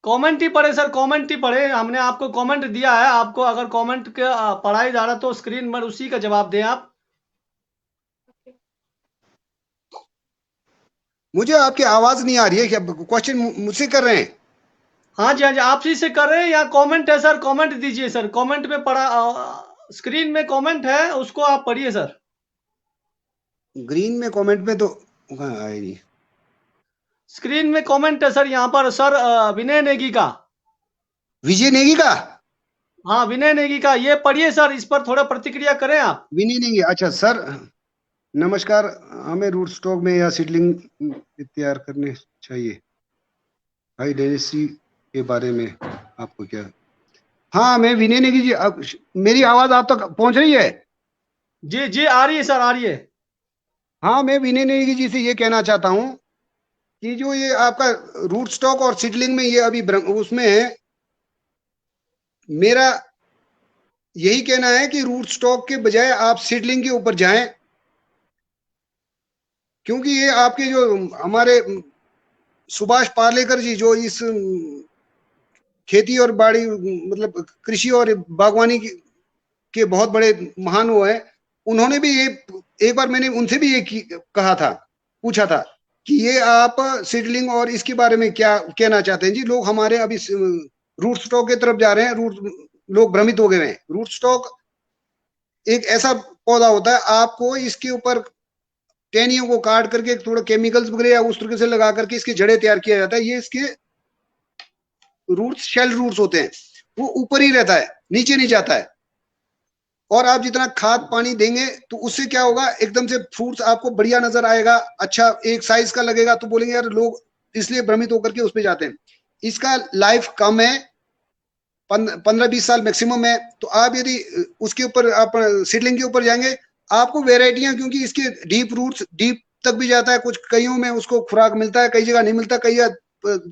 कमेंट ही पढ़े सर, कमेंट ही पढ़े। हमने आपको कमेंट दिया है, आपको अगर कमेंट के पढ़ा ही जा रहा तो स्क्रीन पर उसी का जवाब दें आप। मुझे आपकी आवाज नहीं आ रही है, क्या क्वेश्चन मुझसे कर रहे हैं? हाँ जी, हाँ जी, आप से कर रहे हैं या कमेंट है सर? कमेंट दीजिए सर, कमेंट में पढ़ा, स्क्रीन में कमेंट है, उसको आप पढ़िए सर। ग्रीन में कमेंट में तो हाँ, आए नहीं। स्क्रीन में कमेंट है सर, यहाँ पर सर विनय नेगी का। विजय नेगी का? हाँ, विनय नेगी का, ये पढ़िए सर, इस पर थोड़ा प्रतिक्रिया करें आप। विनय नेगी, अच्छा सर। नमस्कार, हमें रूट स्टॉक में या सीडलिंग तैयार करने चाहिए, हाई डेंसिटी के बारे में आपको क्या? हाँ, मैं विनय नेगी जी। अब मेरी आवाज आप तक पहुंच रही है? जी जी, आ रही है सर, आ रही है। हाँ, मैं विनय नेगी जी से ये कहना चाहता हूँ कि जो ये आपका रूट स्टॉक और सीडलिंग में ये अभी उसमें है, मेरा यही कहना है कि रूट स्टॉक के बजाय आप सीडलिंग के ऊपर जाएं, क्योंकि ये आपके जो हमारे सुभाष पालेकर जी जो इस खेती और बाड़ी मतलब कृषि और बागवानी के बहुत बड़े महान वो है, उन्होंने भी ये एक बार मैंने उनसे भी ये कहा था, पूछा था कि ये आप सीडलिंग और इसके बारे में क्या कहना चाहते हैं जी। लोग हमारे अभी रूट स्टॉक की तरफ जा रहे हैं, लोग भ्रमित हो गए हैं। रूट स्टॉक एक ऐसा पौधा होता है, आपको इसके ऊपर टहनियों को काट करके थोड़ा केमिकल्स वगैरह या उस तरीके से लगा करके इसकी जड़ें तैयार किया जाता है। ये इसके रूट्स शेल रूट्स होते हैं, वो ऊपर ही रहता है, नीचे नहीं जाता है। और आप जितना खाद पानी देंगे तो उससे क्या होगा, एकदम से फ्रूट्स आपको बढ़िया नजर आएगा, अच्छा एक साइज का लगेगा, तो बोलेंगे यार, लोग इसलिए भ्रमित होकर के उस पर जाते हैं। इसका लाइफ कम है, 15-20 साल मैक्सिमम है। तो आप यदि उसके ऊपर आप सीडलिंग के ऊपर जाएंगे, आपको वेराइटियां, क्योंकि इसके डीप रूट्स डीप तक भी जाता है, कुछ कईयों में उसको खुराक मिलता है, कई जगह नहीं मिलता, कई जगह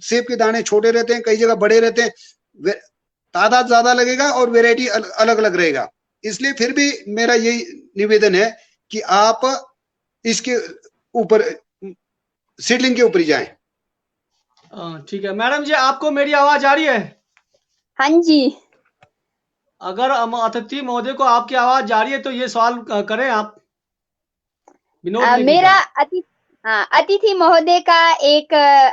सेब के दाने छोटे रहते हैं, कई जगह बड़े रहते हैं, तादाद ज्यादा लगेगा और वेराइटी अलग अलग रहेगा। इसलिए फिर भी मेरा यही निवेदन है कि आप इसके ऊपर सीडलिंग के ऊपर ही जाएं। ठीक है मैडम जी, आपको मेरी आवाज आ रही है? हाँ जी। अगर अतिथि महोदय को आपकी आवाज जा रही है तो ये सवाल करें आप, विनोद नेगी मेरा का। अतिथि महोदय का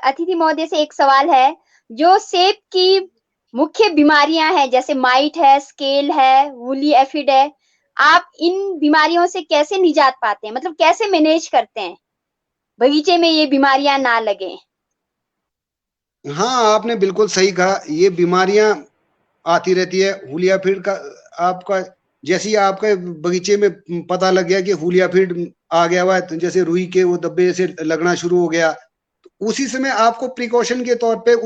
अतिथि महोदय से एक सवाल है। जो सेब की मुख्य बीमारियां हैं, जैसे माइट है, स्केल है, वूली एफिड है, आप इन बीमारियों से कैसे निजात पाते हैं? मतलब कैसे मैनेज करते हैं बगीचे में ये बीमारियां ना लगे? हाँ, आपने बिल्कुल सही कहा, ये बीमारियां आती रहती है। हुलिया फीड का आपका जैसे ही आपके बगीचे में पता लग गया कि हुलिया फीड आ गया हुआ है, तो जैसे रुई के वो धब्बे से लगना शुरू हो गया, तो उसी समय आपको प्रिकॉशन के तौर पे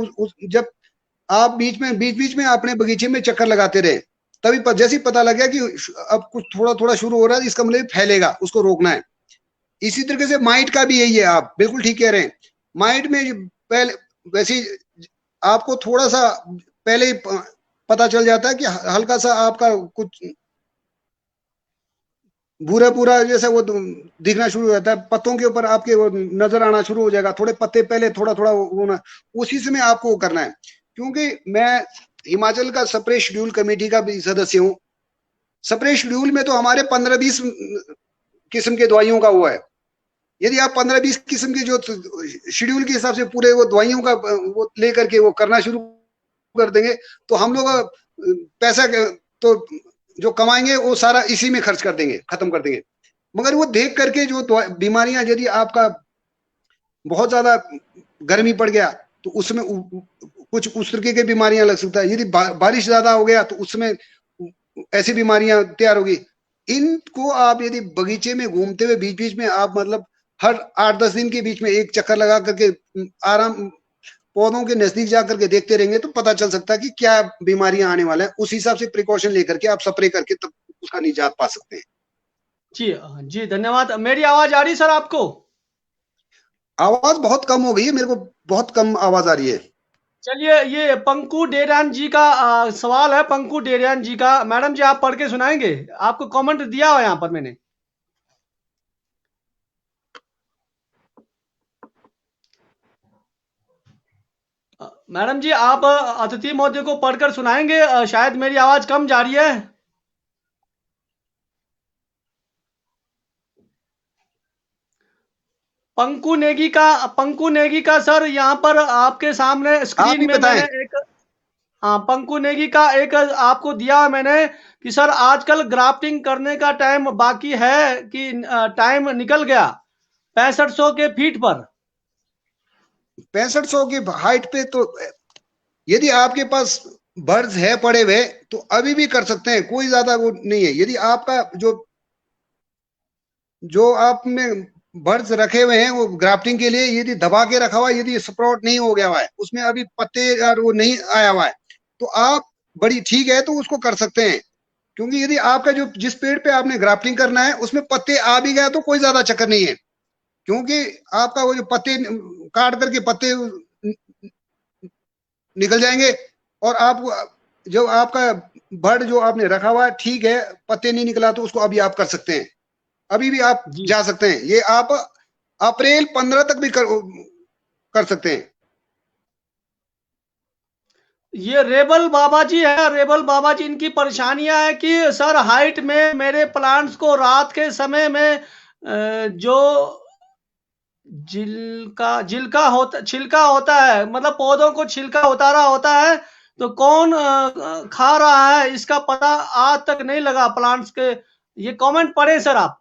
जब आप बीच बीच में अपने बगीचे में चक्कर लगाते रहे, तभी जैसे ही पता लग गया कि अब कुछ थोड़ा थोड़ा शुरू हो रहा है, इसका मतलब फैलेगा, उसको रोकना है। इसी तरीके से माइट का भी यही है, आप बिल्कुल ठीक कह रहे हैं। माइट में पहले वैसे आपको थोड़ा सा पहले ही पता चल जाता है कि हल्का सा आपका कुछ भूरा भूरा जैसा वो दिखना शुरू हो जाता है, पत्तों के ऊपर आपके वो नजर आना शुरू हो जाएगा, थोड़े पत्ते पहले थोड़ा थोड़ा होना, उसी समय आपको वो करना है। क्योंकि मैं हिमाचल का स्प्रे शेड्यूल कमेटी का भी सदस्य हूँ। स्प्रे शेड्यूल में तो हमारे 15-20 किस्म के दवाइयों का हुआ है। यदि आप 15-20 किस्म के जो शेड्यूल के हिसाब से पूरे वो दवाइयों का वो लेकर के वो करना शुरू कर देंगे, तो हम लोग पैसा तो जो कमाएंगे वो सारा इसी में खर्च कर देंगे, खत्म कर देंगे। मगर वो देख करके जो बीमारियां, यदि आपका बहुत ज्यादा गर्मी पड़ गया तो उसमें कुछ उस तरीके की बीमारियां लग सकता है। यदि बारिश ज्यादा हो गया तो उसमें ऐसी बीमारियां तैयार होगी। इनको आप यदि बगीचे में घूमते हुए बीच बीच में आप मतलब हर 8-10 दिन के बीच में एक चक्कर लगा करके आराम पौधों के नजदीक जाकर के देखते रहेंगे, तो पता चल सकता है कि क्या बीमारियां आने वाले हैं। उस हिसाब से प्रिकॉशन लेकर के आप स्प्रे करके तब उसका निजात पा सकते हैं। जी जी, धन्यवाद। मेरी आवाज आ रही सर आपको? आवाज बहुत कम हो गई है, मेरे को बहुत कम आवाज आ रही है। चलिए, ये पंकु डेरियान जी का सवाल है, पंकु डेरियान जी का। मैडम जी, आप पढ़ के सुनाएंगे? आपको कमेंट दिया हुआ यहाँ पर मैंने। मैडम जी आप अतिथि महोदय को पढ़कर सुनाएंगे? शायद मेरी आवाज कम जा रही है। पंकु नेगी का सर यहाँ पर आपके सामने आप स्क्रीन ही में बताएं। मैंने एक, हाँ, पंकु नेगी का एक आपको दिया है मैंने कि सर आजकल ग्राफ्टिंग करने का टाइम बाकी है कि टाइम निकल गया 6500 के फीट पर। 6500 की हाइट पे तो यदि आपके पास बर्ड्स है पड़े हुए तो अभी भी कर सकते हैं, कोई ज्यादा वो नहीं है। यदि आपका जो जो आप में बर्ड्स रखे हुए हैं वो ग्राफ्टिंग के लिए यदि दबा के रखा हुआ है, यदि स्प्राउट नहीं हो गया हुआ है, उसमें अभी पत्ते और वो नहीं आया हुआ है, तो आप बड़ी ठीक है तो उसको कर सकते हैं। क्योंकि यदि आपका जो जिस पेड़ पे आपने ग्राफ्टिंग करना है उसमें पत्ते आ भी गए तो कोई ज्यादा चक्कर नहीं है। क्योंकि आपका वो जो पत्ते काट करके पत्ते निकल जाएंगे और आप जो आपका बर्ड जो आपने रखा हुआ है ठीक है, पत्ते नहीं निकला तो उसको अभी आप कर सकते हैं, अभी भी आप जी जा सकते हैं। ये आप अप्रैल 15 तक भी कर सकते हैं। ये रेबल बाबा जी है, रेबल बाबा जी, इनकी परेशानियां है कि सर हाइट में मेरे प्लांट्स को रात के समय में जो छिलका होता है, मतलब पौधों को छिलका उतारा होता है, तो कौन खा रहा है इसका पता आज तक नहीं लगा प्लांट्स के। ये कमेंट पढ़े सर आप।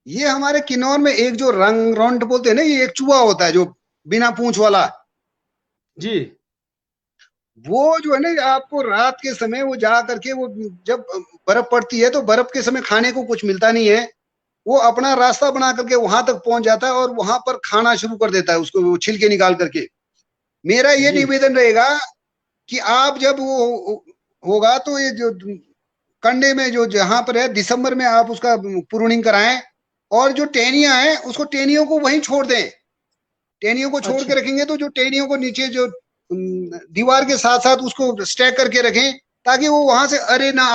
ये हमारे किन्नौर में एक जो रंग रौंड बोलते हैं ना, ये एक चूहा होता है जो बिना पूंछ वाला, जी वो जो है ना आपको रात के समय वो जा करके वो जब बर्फ पड़ती है तो बर्फ के समय खाने को कुछ मिलता नहीं है, वो अपना रास्ता बना करके वहां तक पहुंच जाता है और वहां पर खाना शुरू कर देता है उसको, वो छिलके निकाल करके। मेरा ये जी निवेदन रहेगा कि आप जब वो होगा तो ये जो कंडे में जो जहां पर है दिसंबर में आप उसका प्रूनिंग कराएं, और जो टेनिया है उसको टेनियों को वहीं छोड़ दें। टेनियों को छोड़ अच्छा। के रखेंगे तो जो टेनियों को नीचे जो दीवार के साथ साथ उसको स्टैक करके रखें ताकि वो वहां से अरे ना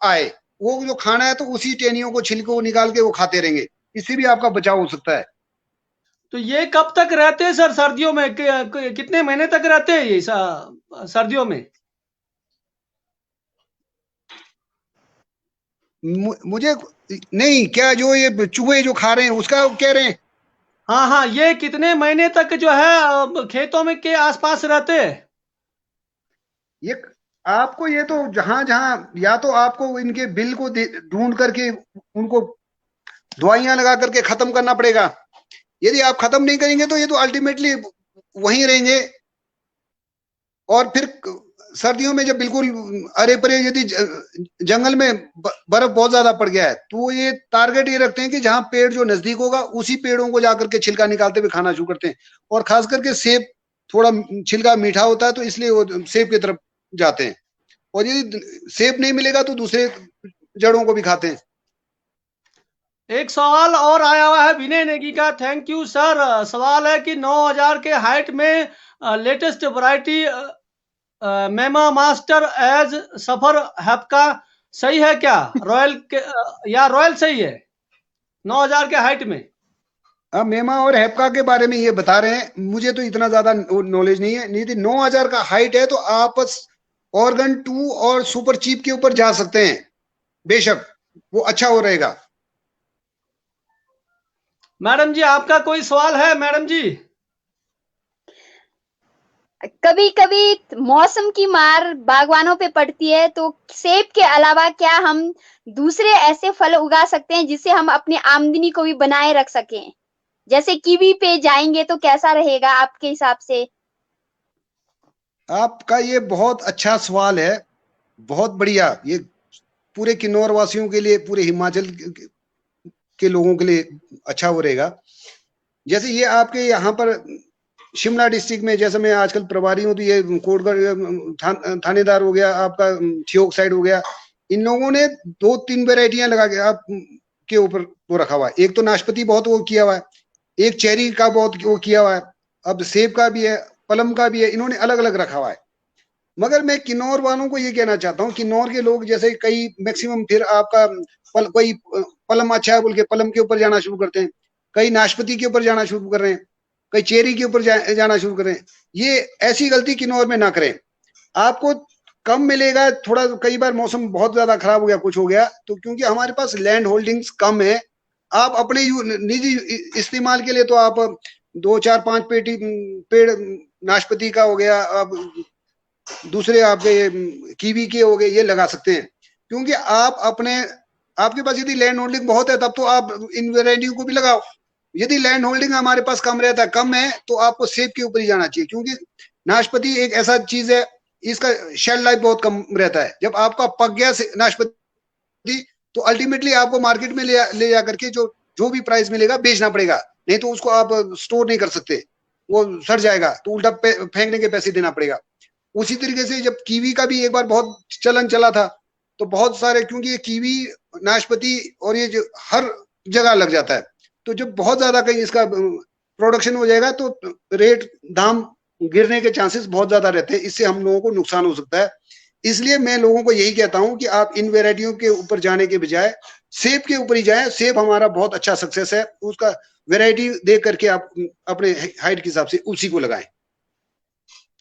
आए। वो जो खाना है तो उसी टेनियों को छिलके को निकाल के वो खाते रहेंगे, इससे भी आपका बचाव हो सकता है। तो ये कब तक रहते हैं सर सर्दियों में? कितने महीने तक रहते हैं ये सर्दियों में? मुझे नहीं, क्या जो ये चूहे जो खा रहे हैं उसका कह रहे हैं? हाँ हाँ, ये कितने महीने तक जो है खेतों में के आसपास रहते हैं? ये आपको ये तो जहां जहां या तो आपको इनके बिल को ढूंढ करके उनको दवाइयां लगा करके खत्म करना पड़ेगा। यदि आप खत्म नहीं करेंगे तो ये तो अल्टीमेटली वहीं रहेंगे। और फिर सर्दियों में जब बिल्कुल अरे परे यदि जंगल में बर्फ बहुत ज्यादा पड़ गया है तो ये टारगेट ये रखते हैं कि जहां पेड़ जो नजदीक होगा उसी पेड़ों को जाकर के छिलका निकालते हुए खाना शुरू करते हैं। और खास करके सेब थोड़ा छिलका मीठा होता है तो इसलिए वो सेब की तरफ जाते हैं, और यदि सेब नहीं मिलेगा तो दूसरे जड़ों को भी खाते हैं। एक सवाल और आया हुआ है विनय नेगी का। Thank you sir. सवाल है कि 9000 के हाइट में लेटेस्ट वैरायटी मेमा मास्टर एज सफर हैप्का सही है क्या? रॉयल के या रॉयल सही है 9000 के हाइट में? अब मेमा और हैप्का के बारे में ये बता रहे हैं, मुझे तो इतना ज्यादा नॉलेज नहीं है। नहीं तो 9000 का हाइट है तो आप ऑर्गन 2 और सुपर चीप के ऊपर जा सकते हैं, बेशक वो अच्छा हो रहेगा। मैडम जी आपका कोई सवाल है मैडम जी? कभी कभी मौसम की मार बागवानों पे पड़ती है, तो सेब के अलावा क्या हम दूसरे ऐसे फल उगा सकते हैं जिससे हम अपनी आमदनी को भी बनाए रख सकें? जैसे कीवी पे जाएंगे तो कैसा रहेगा आपके हिसाब से? आपका ये बहुत अच्छा सवाल है, बहुत बढ़िया। ये पूरे किन्नौर वासियों के लिए, पूरे हिमाचल के लोगों के लिए अच्छा हो रहेगा। जैसे ये आपके यहाँ पर शिमला डिस्ट्रिक्ट में, जैसे मैं आजकल प्रभारी हूँ, तो ये कोटगढ़ थानेदार हो गया, आपका ठियोग साइड हो गया, इन लोगों ने 2-3 वेराइटियां लगा के आप के ऊपर वो रखा हुआ है। एक तो नाशपाती बहुत वो किया हुआ है, एक चेरी का बहुत वो किया हुआ है, अब सेब का भी है, पलम का भी है, इन्होंने अलग अलग रखा हुआ है। मगर मैं किन्नौर वालों को ये कहना चाहता हूँ, किन्नौर के लोग जैसे कई मैक्सिमम फिर आपका कोई पलम अच्छा है बोल के पलम के ऊपर जाना शुरू करते हैं, कई नाशपाती के ऊपर जाना शुरू कर रहे हैं। कहीं चेरी के ऊपर जाना शुरू करें। ये ऐसी गलती किन्नौर में ना करें। आपको कम मिलेगा, थोड़ा कई बार मौसम बहुत ज्यादा खराब हो गया, कुछ हो गया तो, क्योंकि हमारे पास लैंड होल्डिंग्स कम है, आप अपने निजी इस्तेमाल के लिए तो आप 2 4 5 पेड़ नाशपाती का हो गया, अब दूसरे आपके कीवी के हो गए, ये लगा सकते हैं। क्योंकि आप आपके पास यदि लैंड होल्डिंग बहुत है तब तो आप इन वेराइटियों को भी लगाओ। यदि लैंड होल्डिंग हमारे पास कम रहता है, कम है, तो आपको सेब के ऊपर ही जाना चाहिए। क्योंकि नाशपाती एक ऐसा चीज है, इसका शेल्फ लाइफ बहुत कम रहता है। जब आपका पक गया नाशपाती तो अल्टीमेटली आपको मार्केट में ले जा करके जो भी प्राइस मिलेगा बेचना पड़ेगा, नहीं तो उसको आप स्टोर नहीं कर सकते, वो सड़ जाएगा, तो उल्टा फेंकने के पैसे देना पड़ेगा। उसी तरीके से जब कीवी का भी एक बार बहुत चलन चला था, तो बहुत सारे, क्योंकि ये कीवी नाशपाती और ये जो हर जगह लग जाता है, तो जब बहुत ज्यादा कहीं इसका प्रोडक्शन हो जाएगा तो रेट दाम गिरने के चांसेस बहुत ज्यादा रहते हैं, इससे हम लोगों को नुकसान हो सकता है। इसलिए मैं लोगों को यही कहता हूं कि आप इन वेराइटियों के ऊपर जाने के बजाय सेब के ऊपर ही जाएं। सेब हमारा बहुत अच्छा सक्सेस है, उसका वेराइटी देख करके आप अपने हाइट के हिसाब से उसी को लगाएं।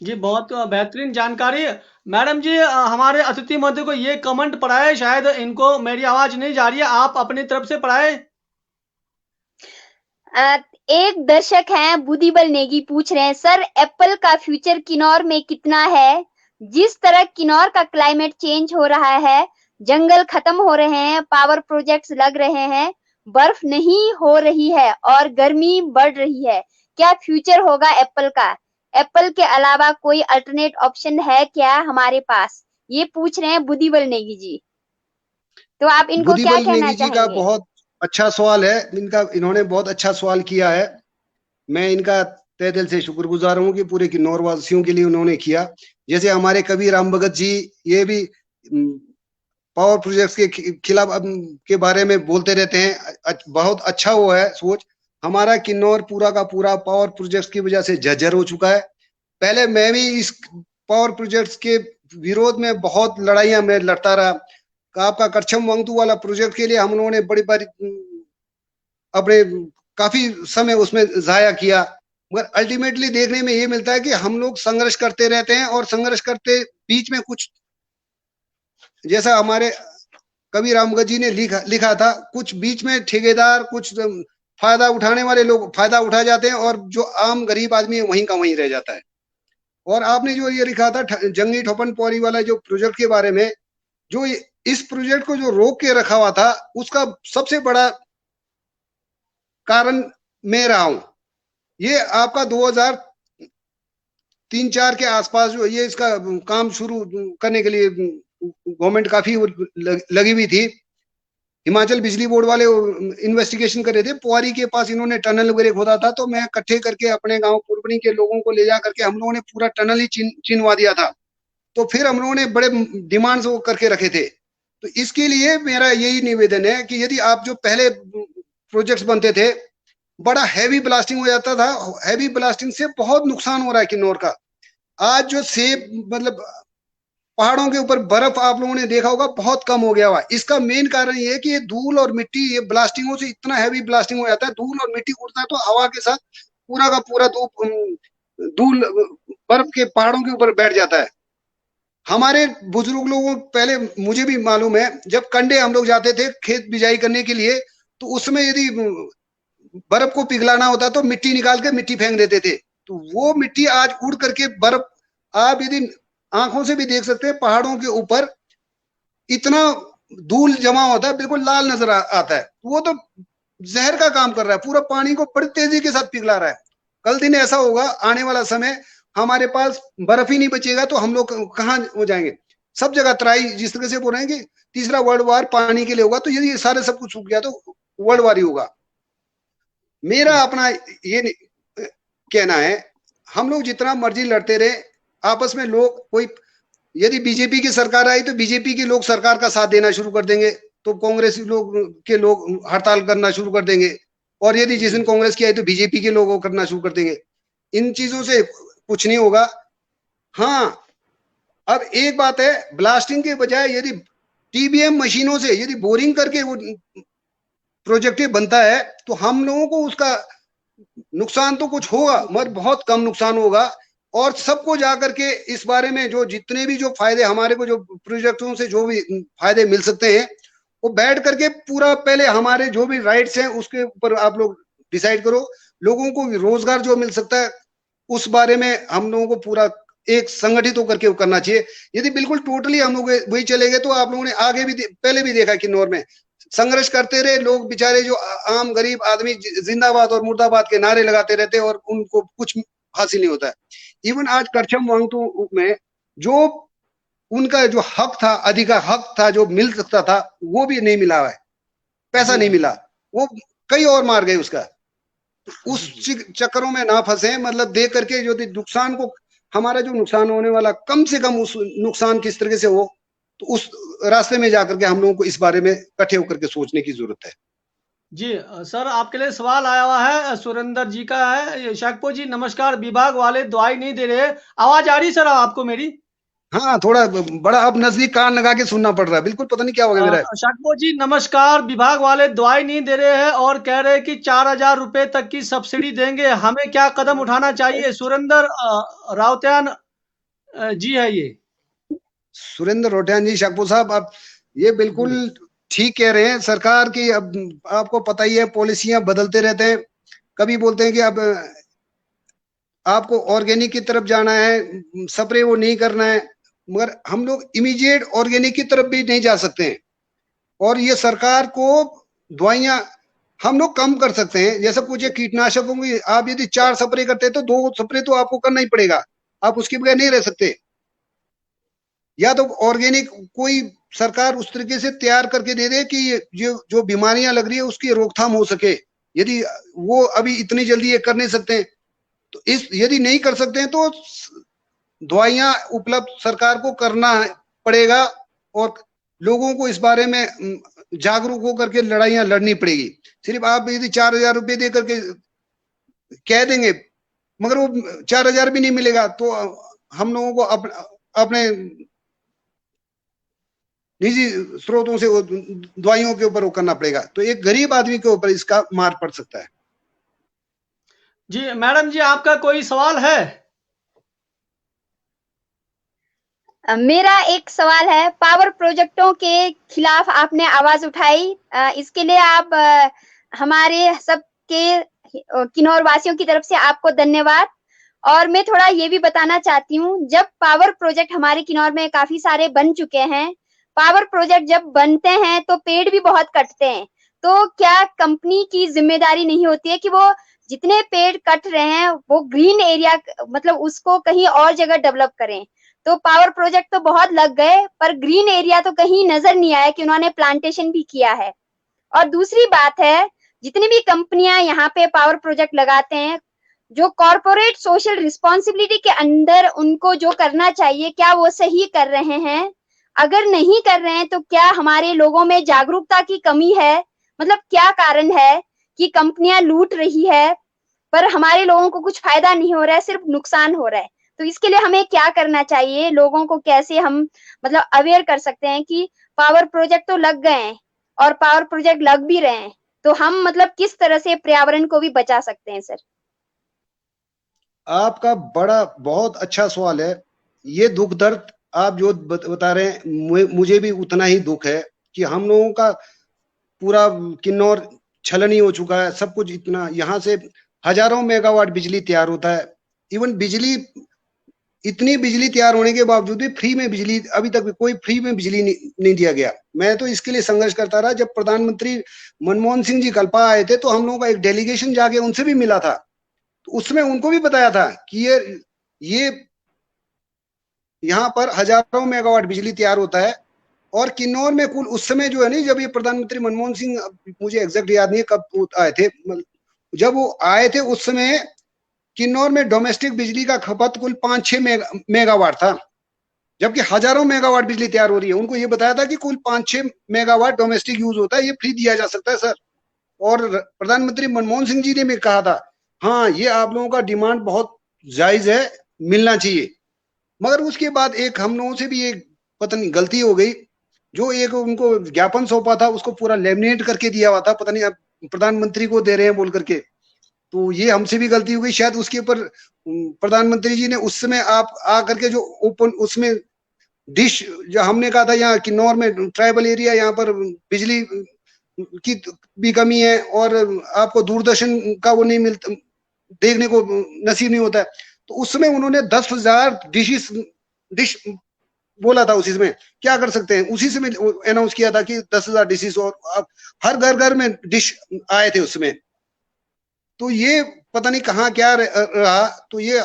जी बहुत बेहतरीन जानकारी। मैडम जी हमारे अतिथि महोदय को ये कमेंट पढ़ाए, शायद इनको मेरी आवाज नहीं जा रही है, आप अपनी तरफ से पढ़ाए। एक दर्शक हैं बुद्धिबल नेगी पूछ रहे हैं, सर एप्पल का फ्यूचर किन्नौर में कितना है? जिस तरह किन्नौर का क्लाइमेट चेंज हो रहा है, जंगल खत्म हो रहे हैं, पावर प्रोजेक्ट्स लग रहे हैं, बर्फ नहीं हो रही है और गर्मी बढ़ रही है, क्या फ्यूचर होगा एप्पल का? एप्पल के अलावा कोई अल्टरनेट ऑप्शन है क्या हमारे पास? ये पूछ रहे हैं बुद्धिबल नेगी जी, तो आप इनको क्या बुद्धिबल कहना नेगी जी का चाहेंगे? बहुत अच्छा सवाल है, इन्होंने बहुत अच्छा सवाल किया है। मैं इनका तहे दिल से शुक्रगुजार हूँ कि पूरे किन्नौर वासियों के लिए उन्होंने किया। जैसे हमारे कवि राम भगत जी, ये भी पावर प्रोजेक्ट्स के खिलाफ के बारे में बोलते रहते हैं। बहुत अच्छा वो है सोच। हमारा किन्नौर पूरा का पूरा पावर प्रोजेक्ट्स की वजह से जर्जर हो चुका है। पहले मैं भी इस पावर प्रोजेक्ट्स के विरोध में बहुत लड़ाइयां मैं लड़ता रहा। आपका करछम वांगतू वाला प्रोजेक्ट के लिए हम लोगों ने बड़ी बारी अपने काफी समय उसमें जाया किया, मगर अल्टीमेटली देखने में ये मिलता है कि हम लोग संघर्ष करते रहते हैं और संघर्ष करते बीच में कुछ, जैसा हमारे कवि रामगढ़ जी ने लिखा था, कुछ बीच में ठेकेदार, कुछ फायदा उठाने वाले लोग फायदा उठा जाते हैं और जो आम गरीब आदमी है वहीं का वहीं रह जाता है। और आपने जो ये लिखा था जंगली ठोपन पौरी वाला जो प्रोजेक्ट के बारे में, जो इस प्रोजेक्ट को जो रोक के रखा हुआ था, उसका सबसे बड़ा कारण मैं रहा हूं। ये आपका 2003-4 के आसपास जो ये इसका काम शुरू करने के लिए गवर्नमेंट काफी लगी हुई थी। हिमाचल बिजली बोर्ड वाले इन्वेस्टिगेशन कर रहे थे, पुआरी के पास इन्होंने टनल वगैरह खोदा था, तो मैं इकट्ठे करके अपने गांव पुरबनी के लोगों को ले जा करके हम लोगों ने पूरा टनल ही चिनवा दिया था। तो फिर हम लोगों ने बड़े डिमांड्स वो करके रखे थे। तो इसके लिए मेरा यही निवेदन है कि यदि आप जो पहले प्रोजेक्ट्स बनते थे, बड़ा हैवी ब्लास्टिंग हो जाता था, हैवी ब्लास्टिंग से बहुत नुकसान हो रहा है किन्नौर का। आज जो सेब मतलब पहाड़ों के ऊपर बर्फ आप लोगों ने देखा होगा बहुत कम हो गया हुआ। इसका मेन कारण ये है कि ये धूल और मिट्टी, ये ब्लास्टिंगों से इतना हैवी ब्लास्टिंग हो जाता है, धूल और मिट्टी उड़ता है तो हवा के साथ पूरा का पूरा धूल बर्फ के पहाड़ों के ऊपर बैठ जाता है। हमारे बुजुर्ग लोगों, पहले मुझे भी मालूम है, जब कंडे हम लोग जाते थे खेत बिजाई करने के लिए, तो उसमें यदि बर्फ को पिघलाना होता तो मिट्टी निकाल के मिट्टी फेंक देते थे, तो वो मिट्टी आज उड़ करके बर्फ, आप यदि आंखों से भी देख सकते हैं, पहाड़ों के ऊपर इतना धूल जमा होता है, बिल्कुल लाल नजर आता है। वो तो जहर का काम कर रहा है, पूरा पानी को बड़ी तेजी के साथ पिघला रहा है। कल दिन ऐसा होगा आने वाला समय, हमारे पास बर्फ ही नहीं बचेगा तो हम लोग कहाँ हो जाएंगे। सब जगह तराई, जिस तरह से बोल रहे हैं कि तीसरा वर्ल्ड वार पानी के लिए होगा, तो यदि सारे सब कुछ सूख गया तो वर्ल्ड वार ही होगा। मेरा अपना ये कहना है, हम लोग जितना मर्जी लड़ते रहे आपस में, लोग कोई यदि बीजेपी की सरकार आई तो बीजेपी के लोग सरकार का साथ देना शुरू कर देंगे, तो कांग्रेस के लोग हड़ताल करना शुरू कर देंगे, और यदि जिस दिन कांग्रेस की आई तो बीजेपी के लोग करना शुरू कर देंगे। इन चीजों से कुछ नहीं होगा। हाँ, अब एक बात है, ब्लास्टिंग के बजाय यदि टीबीएम मशीनों से यदि बोरिंग करके वो प्रोजेक्ट बनता है तो हम लोगों को उसका नुकसान तो कुछ होगा मगर बहुत कम नुकसान होगा। और सबको जाकर के इस बारे में जो जितने भी जो फायदे हमारे को जो प्रोजेक्टों से जो भी फायदे मिल सकते हैं वो बैठ करके पूरा पहले हमारे जो भी राइट्स हैं उसके ऊपर आप लोग डिसाइड करो। लोगों को रोजगार जो मिल सकता है उस बारे में हम लोगों को पूरा एक संगठित होकर के करना चाहिए। यदि बिल्कुल टोटली हम लोग वही चले गए तो आप लोगों ने आगे भी पहले भी देखा किन्नौर में संघर्ष करते रहे लोग बेचारे जो आम गरीब आदमी जिंदाबाद और मुर्दाबाद के नारे लगाते रहते और उनको कुछ हासिल नहीं होता है। इवन आज करछम वांगतू में जो उनका जो हक था अधिकार हक था जो मिल सकता था वो भी नहीं मिला है, पैसा नहीं मिला, वो कई और मार गए उसका। उस चक्करों में ना फंसे, मतलब देख करके जो नुकसान को हमारा जो नुकसान होने वाला कम से कम उस नुकसान किस तरीके से हो तो उस रास्ते में जाकर के हम लोगों को इस बारे में इकट्ठे होकर के सोचने की जरूरत है। जी सर, आपके लिए सवाल आया हुआ है, सुरेंद्र जी का है। शाकपो जी नमस्कार, विभाग वाले दवाई नहीं दे रहे। आवाज आ रही सर आपको मेरी? हाँ, थोड़ा बड़ा अब नजदीक कान लगा के सुनना पड़ रहा है, बिल्कुल पता नहीं क्या हो गया मेरा। शाकपो जी नमस्कार, विभाग वाले दवाई नहीं दे रहे हैं और कह रहे हैं कि 4,000 रुपए तक की सब्सिडी देंगे, हमें क्या कदम उठाना चाहिए? सुरेंद्र राउतियान जी है ये। सुरेंद्र रोटियान जी, शाकपो साहब, आप ये बिल्कुल ठीक कह रहे हैं। सरकार की अब आपको पता ही है पॉलिसियां बदलते रहते हैं। कभी बोलते हैं कि अब आपको ऑर्गेनिक की तरफ जाना है, स्प्रे वो नहीं करना है, मगर हम लोग इमीडिएट ऑर्गेनिक की तरफ भी नहीं जा सकते हैं। और ये सरकार को दवाइयां हम लोग कम कर सकते हैं, जैसे कुछ कीटनाशकों की आप यदि 4 स्प्रे करते हैं तो 2 स्प्रे तो आपको करना ही पड़ेगा, आप उसके बगैर नहीं रह सकते। या तो ऑर्गेनिक कोई सरकार उस तरीके से तैयार करके दे दे कि जो बीमारियां लग रही है उसकी रोकथाम हो सके। यदि वो अभी इतनी जल्दी ये कर नहीं सकते हैं तो इस यदि नहीं कर सकते हैं तो दवाइयां उपलब्ध सरकार को करना पड़ेगा और लोगों को इस बारे में जागरूक होकर के लड़ाइयां लड़नी पड़ेगी। सिर्फ आप यदि 4,000 रुपए दे करके कह देंगे मगर वो 4,000 भी नहीं मिलेगा तो हम लोगों को अपने निजी स्रोतों से दवाइयों के ऊपर वो करना पड़ेगा, तो एक गरीब आदमी के ऊपर इसका मार पड़ सकता है। जी मैडम जी, आपका कोई सवाल है? मेरा एक सवाल है, पावर प्रोजेक्टों के खिलाफ आपने आवाज उठाई, इसके लिए आप हमारे सबके किन्नौर वासियों की तरफ से आपको धन्यवाद। और मैं थोड़ा ये भी बताना चाहती हूँ, जब पावर प्रोजेक्ट हमारे किन्नौर में काफी सारे बन चुके हैं, पावर प्रोजेक्ट जब बनते हैं तो पेड़ भी बहुत कटते हैं, तो क्या कंपनी की जिम्मेदारी नहीं होती है कि वो जितने पेड़ कट रहे हैं वो ग्रीन एरिया मतलब उसको कहीं और जगह डेवलप करें? तो पावर प्रोजेक्ट तो बहुत लग गए पर ग्रीन एरिया तो कहीं नजर नहीं आया कि उन्होंने प्लांटेशन भी किया है। और दूसरी बात है, जितनी भी कंपनियां यहाँ पे पावर प्रोजेक्ट लगाते हैं, जो कॉर्पोरेट सोशल रिस्पॉन्सिबिलिटी के अंदर उनको जो करना चाहिए क्या वो सही कर रहे हैं? अगर नहीं कर रहे हैं तो क्या हमारे लोगों में जागरूकता की कमी है? मतलब क्या कारण है कि कंपनियां लूट रही है पर हमारे लोगों को कुछ फायदा नहीं हो रहा है, सिर्फ नुकसान हो रहा है? तो इसके लिए हमें क्या करना चाहिए? लोगों को कैसे हम मतलब अवेयर कर सकते हैं कि पावर प्रोजेक्ट तो लग गए हैं और पावर प्रोजेक्ट लग भी रहे हैं, तो हम मतलब किस तरह से पर्यावरण को भी बचा सकते हैं? सर, आपका बड़ा बहुत अच्छा सवाल है। ये दुख दर्द आप जो बता रहे हैं मुझे भी उतना ही दुख है कि हम लोगों का पूरा किन्नौर छलनी हो चुका है। सब कुछ इतना, यहाँ से हजारों मेगावाट बिजली तैयार होता है। इवन बिजली, इतनी बिजली तैयार होने के बावजूद भी फ्री में बिजली अभी तक कोई फ्री में बिजली नहीं दिया गया। मैं तो इसके लिए संघर्ष करता रहा। जब प्रधानमंत्री मनमोहन सिंह जी कल्पा आए थे तो हम लोगों का एक डेलीगेशन जाके उनसे भी मिला था, तो उसमें उनको भी बताया था कि ये यहाँ पर हजारों मेगावाट बिजली तैयार होता है। और किन्नौर में कुल उस समय जो है नहीं, जब ये प्रधानमंत्री मनमोहन सिंह, मुझे एग्जैक्ट याद नहीं कब आए थे, जब वो आए थे उस समय किन्नौर में डोमेस्टिक बिजली का खपत कुल 5-6 मेगावाट था, जबकि हजारों मेगावाट बिजली तैयार हो रही है। उनको ये बताया था कि कुल 5-6 मेगावाट डोमेस्टिक यूज होता है, ये फ्री दिया जा सकता है सर। और प्रधानमंत्री मनमोहन सिंह जी ने भी कहा था, हाँ ये आप लोगों का डिमांड बहुत जायज है, मिलना चाहिए। मगर उसके बाद एक हम लोगों से भी एक पता नहीं गलती हो गई, जो एक उनको ज्ञापन सौंपा था उसको पूरा लेमिनेट करके दिया हुआ था, पता नहीं अब प्रधानमंत्री को दे रहे हैं बोल करके। तो ये हमसे भी गलती हो गई, शायद उसके ऊपर प्रधानमंत्री जी ने उस समय आप आ करके जो ओपन उसमें डिश जो हमने कहा था यहाँ किन्नौर में ट्राइबल एरिया, यहाँ पर बिजली की भी कमी है और आपको दूरदर्शन का वो नहीं मिलता, देखने को नसीब नहीं होता है। तो उस समय उन्होंने 10,000 डिश बोला था, उसी समय क्या कर सकते हैं, उसी समय अनाउंस किया था कि 10,000 डिशेस, और अब हर घर घर में डिश आए थे उसमें। तो ये पता नहीं कहाँ क्या रहा। तो ये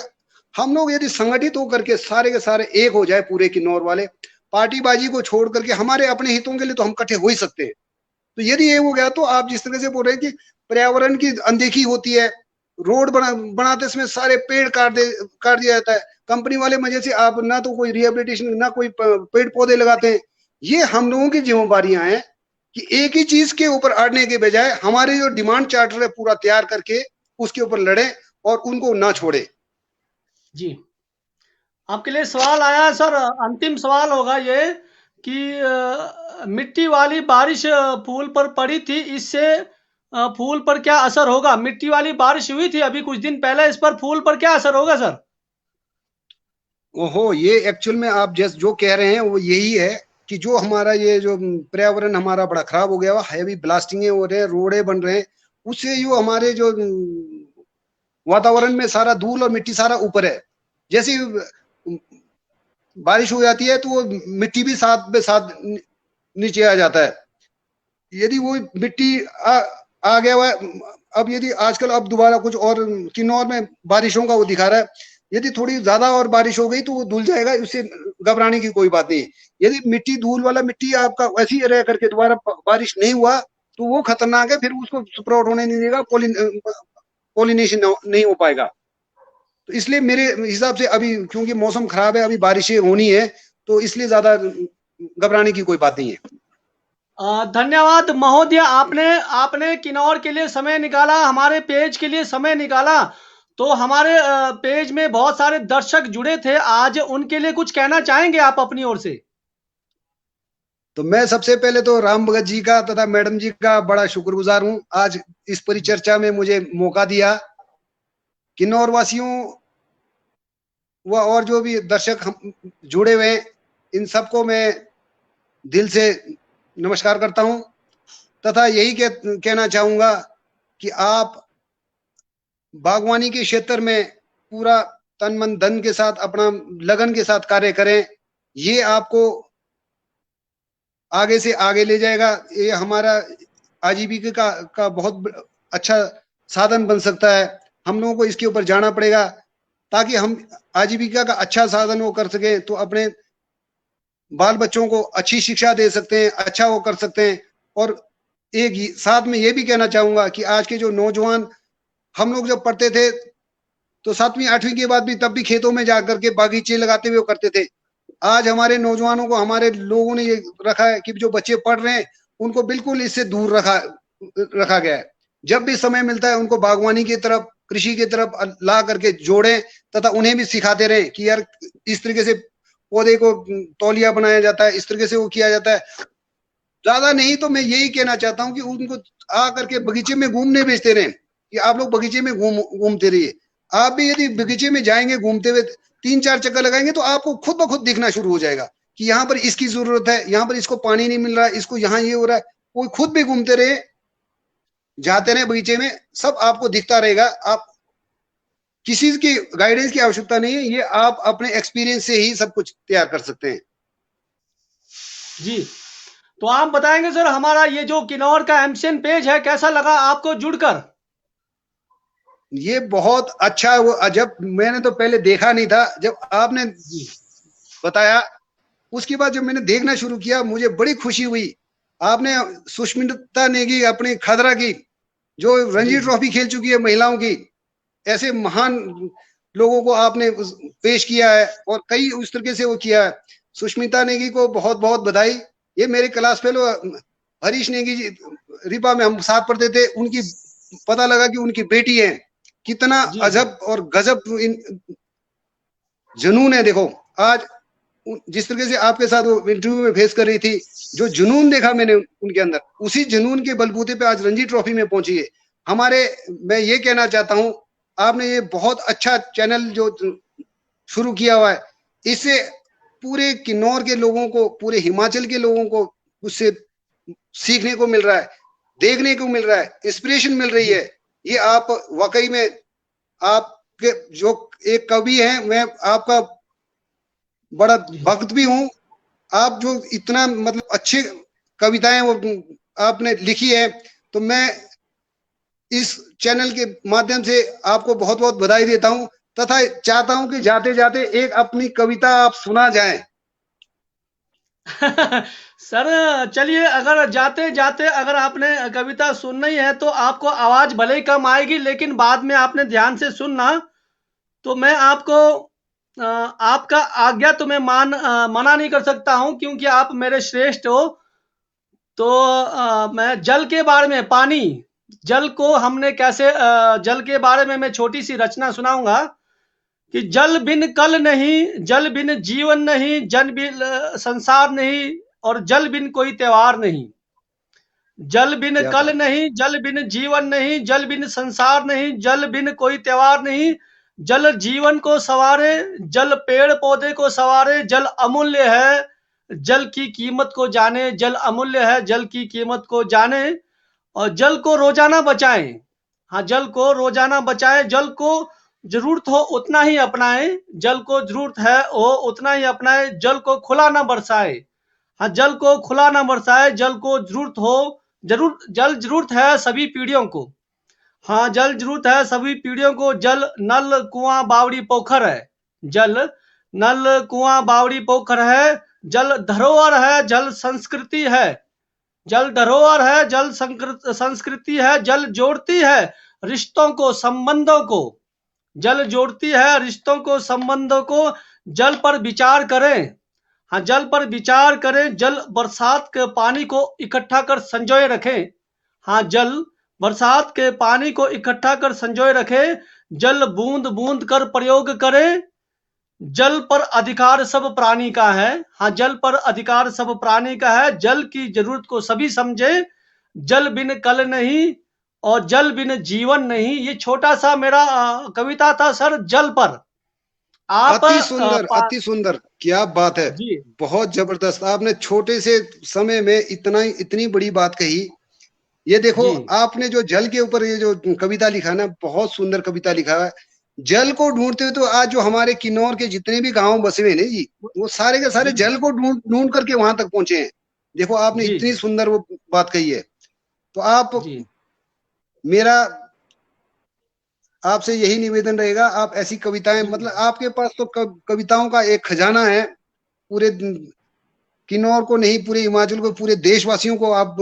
हम लोग यदि संगठित होकर के सारे के सारे एक हो जाए, पूरे किन्नौर वाले, पार्टीबाजी को छोड़ करके हमारे अपने हितों के लिए तो हम इकट्ठे हो ही सकते हैं। तो यदि ये हो गया तो आप जिस तरह से बोल रहे हैं कि पर्यावरण की अनदेखी होती है, रोड बनाते समय सारे पेड़ काट दिया जाता है, कंपनी वाले मजे से आप ना तो कोई रिहेबिलिटेशन ना कोई पेड़ पौधे लगाते हैं। ये हम लोगों की जिम्मेवारियां हैं कि एक ही चीज के ऊपर अड़ने के बजाय हमारे जो डिमांड चार्टर है पूरा तैयार करके उसके ऊपर लड़े और उनको ना छोड़े। जी, आपके लिए सवाल आया है सर, अंतिम सवाल होगा ये कि मिट्टी वाली बारिश फूल पर पड़ी थी, इससे फूल पर क्या असर होगा? मिट्टी वाली बारिश हुई थी अभी कुछ दिन पहले, इस पर फूल पर क्या असर होगा सर? ओहो, ये एक्चुअल में आप जो कह रहे हैं वो यही है कि जो हमारा ये जो पर्यावरण हमारा बड़ा खराब हो गया हुआ, हैवी ब्लास्टिंग हो रहे हैं, रोडे बन रहे हैं, उससे जो हमारे जो वातावरण में सारा धूल और मिट्टी सारा ऊपर है। जैसे बारिश हो जाती है तो वो मिट्टी भी साथ नीचे आ जाता है। यदि वो मिट्टी आ गया हुआ है, अब यदि आजकल अब दोबारा कुछ और किन्नौर में बारिशों का वो दिखा रहा है, यदि थोड़ी ज्यादा और बारिश हो गई तो वो धुल जाएगा, उससे घबराने की कोई बात नहीं। यदि मिट्टी धूल वाला मिट्टी आपका वैसी रह करके दोबारा बारिश नहीं हुआ तो वो खतरनाक है, फिर उसको स्प्राउट होने नहीं देगा, पोलिनेशन नहीं हो पाएगा। तो इसलिए मेरे हिसाब से अभी क्योंकि मौसम खराब है, अभी बारिशें होनी है, तो इसलिए ज्यादा घबराने की कोई बात नहीं है। धन्यवाद महोदय, आपने किन्नौर के लिए समय निकाला, हमारे पेज के लिए समय निकाला। तो हमारे पेज में बहुत सारे दर्शक जुड़े थे आज, उनके लिए कुछ कहना चाहेंगे आप अपनी ओर से? तो मैं सबसे पहले तो राम भगत जी का तथा मैडम जी का बड़ा शुक्रगुजार हूं, आज इस परिचर्चा में मुझे मौका दिया। किन्नौर वासियों व और जो भी दर्शक हम जुड़े हुए हैं, इन सबको मैं दिल से नमस्कार करता हूं तथा यही कहना चाहूंगा कि आप बागवानी के क्षेत्र में पूरा तन मन धन के साथ अपना लगन के साथ कार्य करें। ये आपको आगे से आगे ले जाएगा। ये हमारा आजीविका का बहुत अच्छा साधन बन सकता है। हम लोगों को इसके ऊपर जाना पड़ेगा ताकि हम आजीविका का अच्छा साधन वो कर सकें, तो अपने बाल बच्चों को अच्छी शिक्षा दे सकते हैं, अच्छा वो कर सकते हैं। और एक साथ में ये भी कहना चाहूंगा कि आज के जो नौजवान, हम लोग जब पढ़ते थे तो 7वीं 8वीं के बाद भी तब भी खेतों में जाकर के बागीचे लगाते हुए करते थे। आज हमारे नौजवानों को हमारे लोगों ने ये रखा है कि जो बच्चे पढ़ रहे हैं उनको बिल्कुल इससे दूर रखा गया है। जब भी समय मिलता है उनको बागवानी की तरफ, कृषि की तरफ ला करके जोड़ें तथा उन्हें भी सिखाते रहे कि यार इस तरीके से पौधे को तौलिया बनाया जाता है, इस तरीके से वो किया जाता है। ज्यादा नहीं तो मैं यही कहना चाहता हूँ कि उनको आ करके बगीचे में घूमने भेजते रहे कि आप लोग बगीचे में घूमते रहिए। आप भी यदि बगीचे में जाएंगे घूमते हुए 3-4 चक्कर लगाएंगे तो आपको खुद ब खुद दिखना शुरू हो जाएगा कि यहाँ पर इसकी जरूरत है, यहाँ पर इसको पानी नहीं मिल रहा है, इसको यहाँ ये हो रहा है। कोई खुद भी घूमते रहे, जाते रहे बगीचे में, सब आपको दिखता रहेगा। आप किसी की गाइडेंस की आवश्यकता नहीं है, ये आप अपने एक्सपीरियंस से ही सब कुछ तैयार कर सकते हैं। जी, तो आप बताएंगे सर, हमारा ये जो किन्नौर का एमसीएन पेज है कैसा लगा आपको जुड़कर? ये बहुत अच्छा है। वो जब मैंने तो पहले देखा नहीं था, जब आपने बताया उसके बाद जब मैंने देखना शुरू किया मुझे बड़ी खुशी हुई। आपने सुष्मिता नेगी अपने खदरा की, जो रणजी ट्रॉफी खेल चुकी है महिलाओं की, ऐसे महान लोगों को आपने पेश किया है और कई उस तरीके से वो किया है। सुष्मिता नेगी को बहुत बहुत बधाई। ये मेरे क्लास फेलो हरीश नेगी जी, रिपा में हम साथ पढ़ते थे, उनकी पता लगा कि उनकी बेटी है। कितना अजब और गजब जुनून है। देखो आज जिस तरीके से आपके साथ वो इंटरव्यू में फेस कर रही थी, जो जुनून देखा मैंने उनके अंदर, उसी जुनून के बलबूते पे आज रणजी ट्रॉफी में पहुंची है। मैं ये कहना चाहता हूँ, आपने ये बहुत अच्छा चैनल जो शुरू किया हुआ है, इससे पूरे किन्नौर के लोगों को, पूरे हिमाचल के लोगों को उससे सीखने को मिल रहा है, देखने को मिल रहा है, इंस्पिरेशन मिल रही है। ये आप वाकई में, आपके जो एक कवि हैं, मैं आपका बड़ा भक्त भी हूँ। आप जो इतना मतलब अच्छी कविताएं वो आपने लिखी है, तो मैं इस चैनल के माध्यम से आपको बहुत बहुत बधाई देता हूं, तथा चाहता हूं कि जाते जाते एक अपनी कविता आप सुना जाएं। सर चलिए, अगर जाते जाते अगर आपने कविता सुननी है तो आपको आवाज भले ही कम आएगी, लेकिन बाद में आपने ध्यान से सुनना। तो मैं आपको आपका आज्ञा तो मैं मना नहीं कर सकता हूं, क्योंकि आप मेरे श्रेष्ठ हो। तो मैं जल के बारे में, पानी, जल को हमने कैसे, जल के बारे में मैं छोटी सी रचना सुनाऊंगा कि जल बिन कल नहीं, जल बिन जीवन नहीं, जल बिन संसार नहीं, और जल बिन कोई त्योहार नहीं। जल बिन क्या कल बात। नहीं, जल बिन जीवन नहीं, जल बिन संसार नहीं, जल बिन कोई त्योहार नहीं। जल जीवन को सवारे, जल पेड़ पौधे को सवारे, जल अमूल्य है, जल की कीमत को जाने, जल अमूल्य है, जल की कीमत को जाने, और जल को रोजाना बचाएं। हाँ, जल को रोजाना बचाएं, जल को जरूरत हो उतना ही अपनाएं, जल को जरूरत है हो उतना ही अपनाएं, जल को खुला ना बरसाए। हाँ, जल को खुला ना बरसाए, जल को जरूरत हो, जल जरूरत है सभी पीढ़ियों को। हाँ, जल जरूरत है सभी पीढ़ियों को। जल नल कुआं बावड़ी पोखर है, जल नल कुआं बावड़ी पोखर है, जल धरोहर है, जल संस्कृति है, जल धरोहर है, जल संस्कृति है, जल जोड़ती है रिश्तों को, संबंधों को, जल जोड़ती है रिश्तों को, संबंधों को। जल पर विचार करें, हाँ, जल पर विचार करें, जल बरसात के पानी को इकट्ठा कर संजोए रखें। हाँ, जल बरसात के पानी को इकट्ठा कर संजोए रखें, जल बूंद बूंद कर प्रयोग करें। जल पर अधिकार सब प्राणी का है, हाँ, जल पर अधिकार सब प्राणी का है, जल की जरूरत को सभी समझे, जल बिन कल नहीं और जल बिन जीवन नहीं। ये छोटा सा मेरा कविता था सर, जल पर। आप अति सुंदर, अति सुंदर, क्या बात है। जी बहुत जबरदस्त, आपने छोटे से समय में इतनी बड़ी बात कही। ये देखो, जी आपने जो जल के ऊपर ये जो कविता लिखा ना, बहुत सुंदर कविता लिखा है। जल को ढूंढते हुए तो आज जो हमारे किन्नौर के जितने भी गांव बसे हुए हैं जी, वो सारे के सारे जी जल को ढूंढ ढूंढ करके वहां तक पहुंचे हैं। देखो, आपने जी इतनी सुंदर वो बात कही है। तो आप, जी मेरा आपसे यही निवेदन रहेगा, आप ऐसी कविताएं, मतलब आपके पास तो कविताओं का एक खजाना है। पूरे किन्नौर को नहीं, पूरे हिमाचल को, पूरे देशवासियों को आप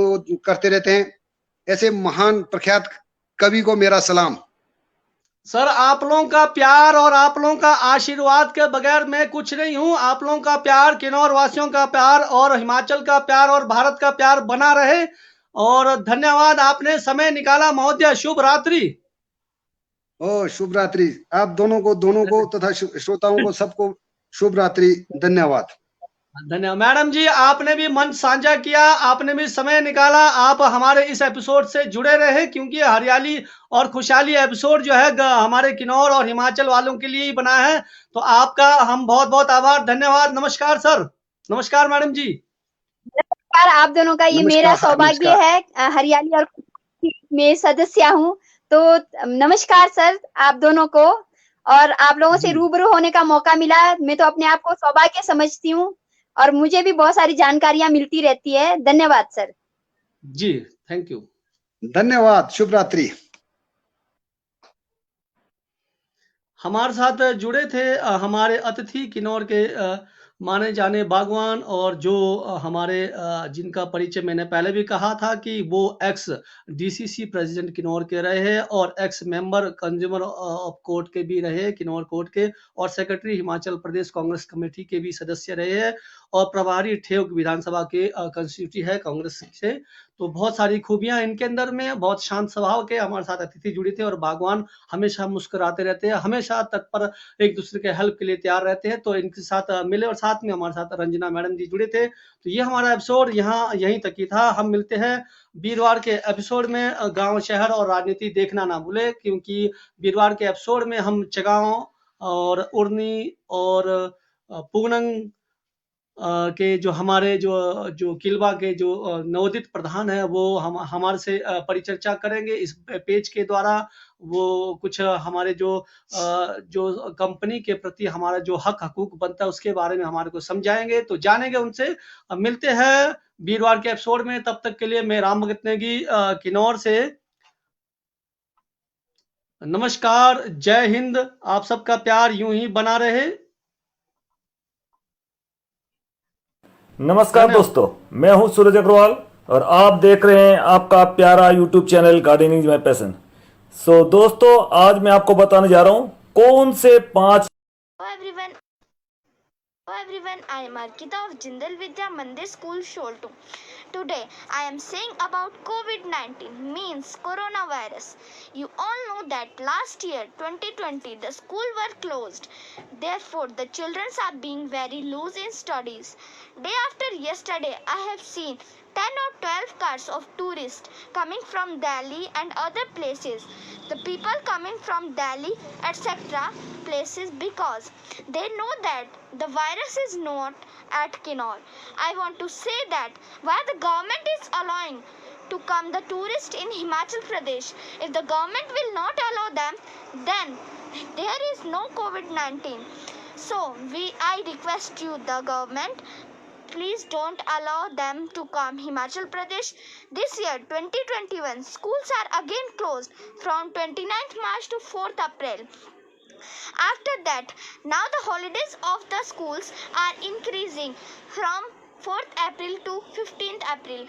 करते रहते हैं। ऐसे महान प्रख्यात कवि को मेरा सलाम। सर, आप लोगों का प्यार और आप लोगों का आशीर्वाद के बगैर मैं कुछ नहीं हूं। आप लोगों का प्यार, किन्नौर वासियों का प्यार और हिमाचल का प्यार और भारत का प्यार बना रहे। और धन्यवाद, आपने समय निकाला महोदय। शुभ रात्रि। ओ, शुभ रात्रि। आप दोनों को तथा श्रोताओं को सबको शुभ रात्रि। धन्यवाद। धन्यवाद मैडम जी, आपने भी मंच साझा किया, आपने भी समय निकाला। आप हमारे इस एपिसोड से जुड़े रहे, क्योंकि हरियाली और खुशहाली एपिसोड जो है हमारे किन्नौर और हिमाचल वालों के लिए ही बना है। तो आपका हम बहुत बहुत आभार, धन्यवाद। नमस्कार सर। नमस्कार मैडम जी। नमस्कार, आप दोनों का ये मेरा नमस्कार, सौभाग्य नमस्कार। है, हरियाली और में सदस्य हूँ। तो नमस्कार सर आप दोनों को, और आप लोगों से जी रूबरू होने का मौका मिला। मैं तो अपने आप को सौभाग्य समझती हूँ, और मुझे भी बहुत सारी जानकारियां मिलती रहती है। धन्यवाद सर। Ji, thank you. धन्यवाद, शुभ रात्रि। हमारे साथ जुड़े थे हमारे अतिथि, किन्नौर के माने जाने बागवान, और जो हमारे जिनका परिचय मैंने पहले भी कहा था कि वो एक्स डीसीसी प्रेसिडेंट किन्नौर के रहे हैं, और x member consumer of court के भी रहे, किन्नौर कोर्ट के, और सेक्रेटरी हिमाचल प्रदेश कांग्रेस कमेटी के भी सदस्य रहे हैं। और प्रभारी ठेव विधानसभा के कंस्टिट्यूटी है कांग्रेस से। तो बहुत सारी खूबियां इनके अंदर में, बहुत शांत स्वभाव के हमारे साथ अतिथि जुड़े थे और भगवान हमेशा मुस्कुराते रहते हैं, हमेशा तत्पर एक दूसरे के हेल्प के लिए तैयार रहते हैं। तो इनके साथ मिले और साथ में हमारे साथ रंजना मैडम जी जुड़े थे। तो ये हमारा एपिसोड यहाँ यहीं तक ही था। हम मिलते हैं वीरवार के एपिसोड में। गांव शहर और राजनीति देखना ना भूले, क्योंकि वीरवार के एपिसोड में हम चगांव और उर्नी और पूनंग के जो हमारे जो किलवा के जो नवोदित प्रधान है वो हमारे से परिचर्चा करेंगे इस पेज के द्वारा। वो कुछ हमारे जो कंपनी के प्रति हमारा जो हक हकूक बनता है उसके बारे में हमारे को समझाएंगे, तो जानेंगे उनसे। अब मिलते हैं वीरवार के एपिसोड में। तब तक के लिए मैं राम भगत नेगी किन्नौर से नमस्कार, जय हिंद। आप सबका प्यार यूं ही बना रहे। नमस्कार धन्यवाद। दोस्तों, मैं हूं सूरज अग्रवाल और आप देख रहे हैं आपका प्यारा YouTube channel gardening my passion. So दोस्तों, आज मैं आपको बताने जा रहा हूं कौन से 5 Hello everyone, I am Arkita of Jindal Vidya Mandir School Sholto. Today I am saying about COVID-19 means coronavirus. You all know that last year 2020 the school were closed. Therefore the children are being very loose in studies. Day after yesterday I have seen 10 or 12 cars of tourists coming from Delhi and other places. The people coming from Delhi etc. places because they know that the virus is not at Kinnaur. I want to say that why the government is allowing to come the tourists in Himachal Pradesh. If the government will not allow them, then there is no COVID-19. So I request you, the government, please don't allow them to come Himachal Pradesh. This year 2021 schools are again closed from 29th March to 4th April. After that, now the holidays of the schools are increasing from 4th April to 15th April.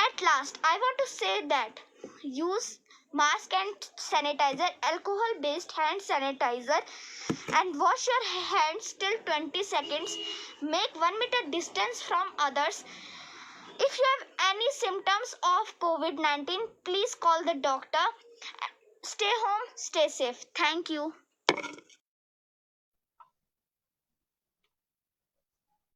At last, I want to say that use mask and sanitizer, alcohol based hand sanitizer, and wash your hands till 20 seconds. Make 1 meter distance from others. If you have any symptoms of COVID-19, please call the doctor. Stay home, stay safe. Thank you.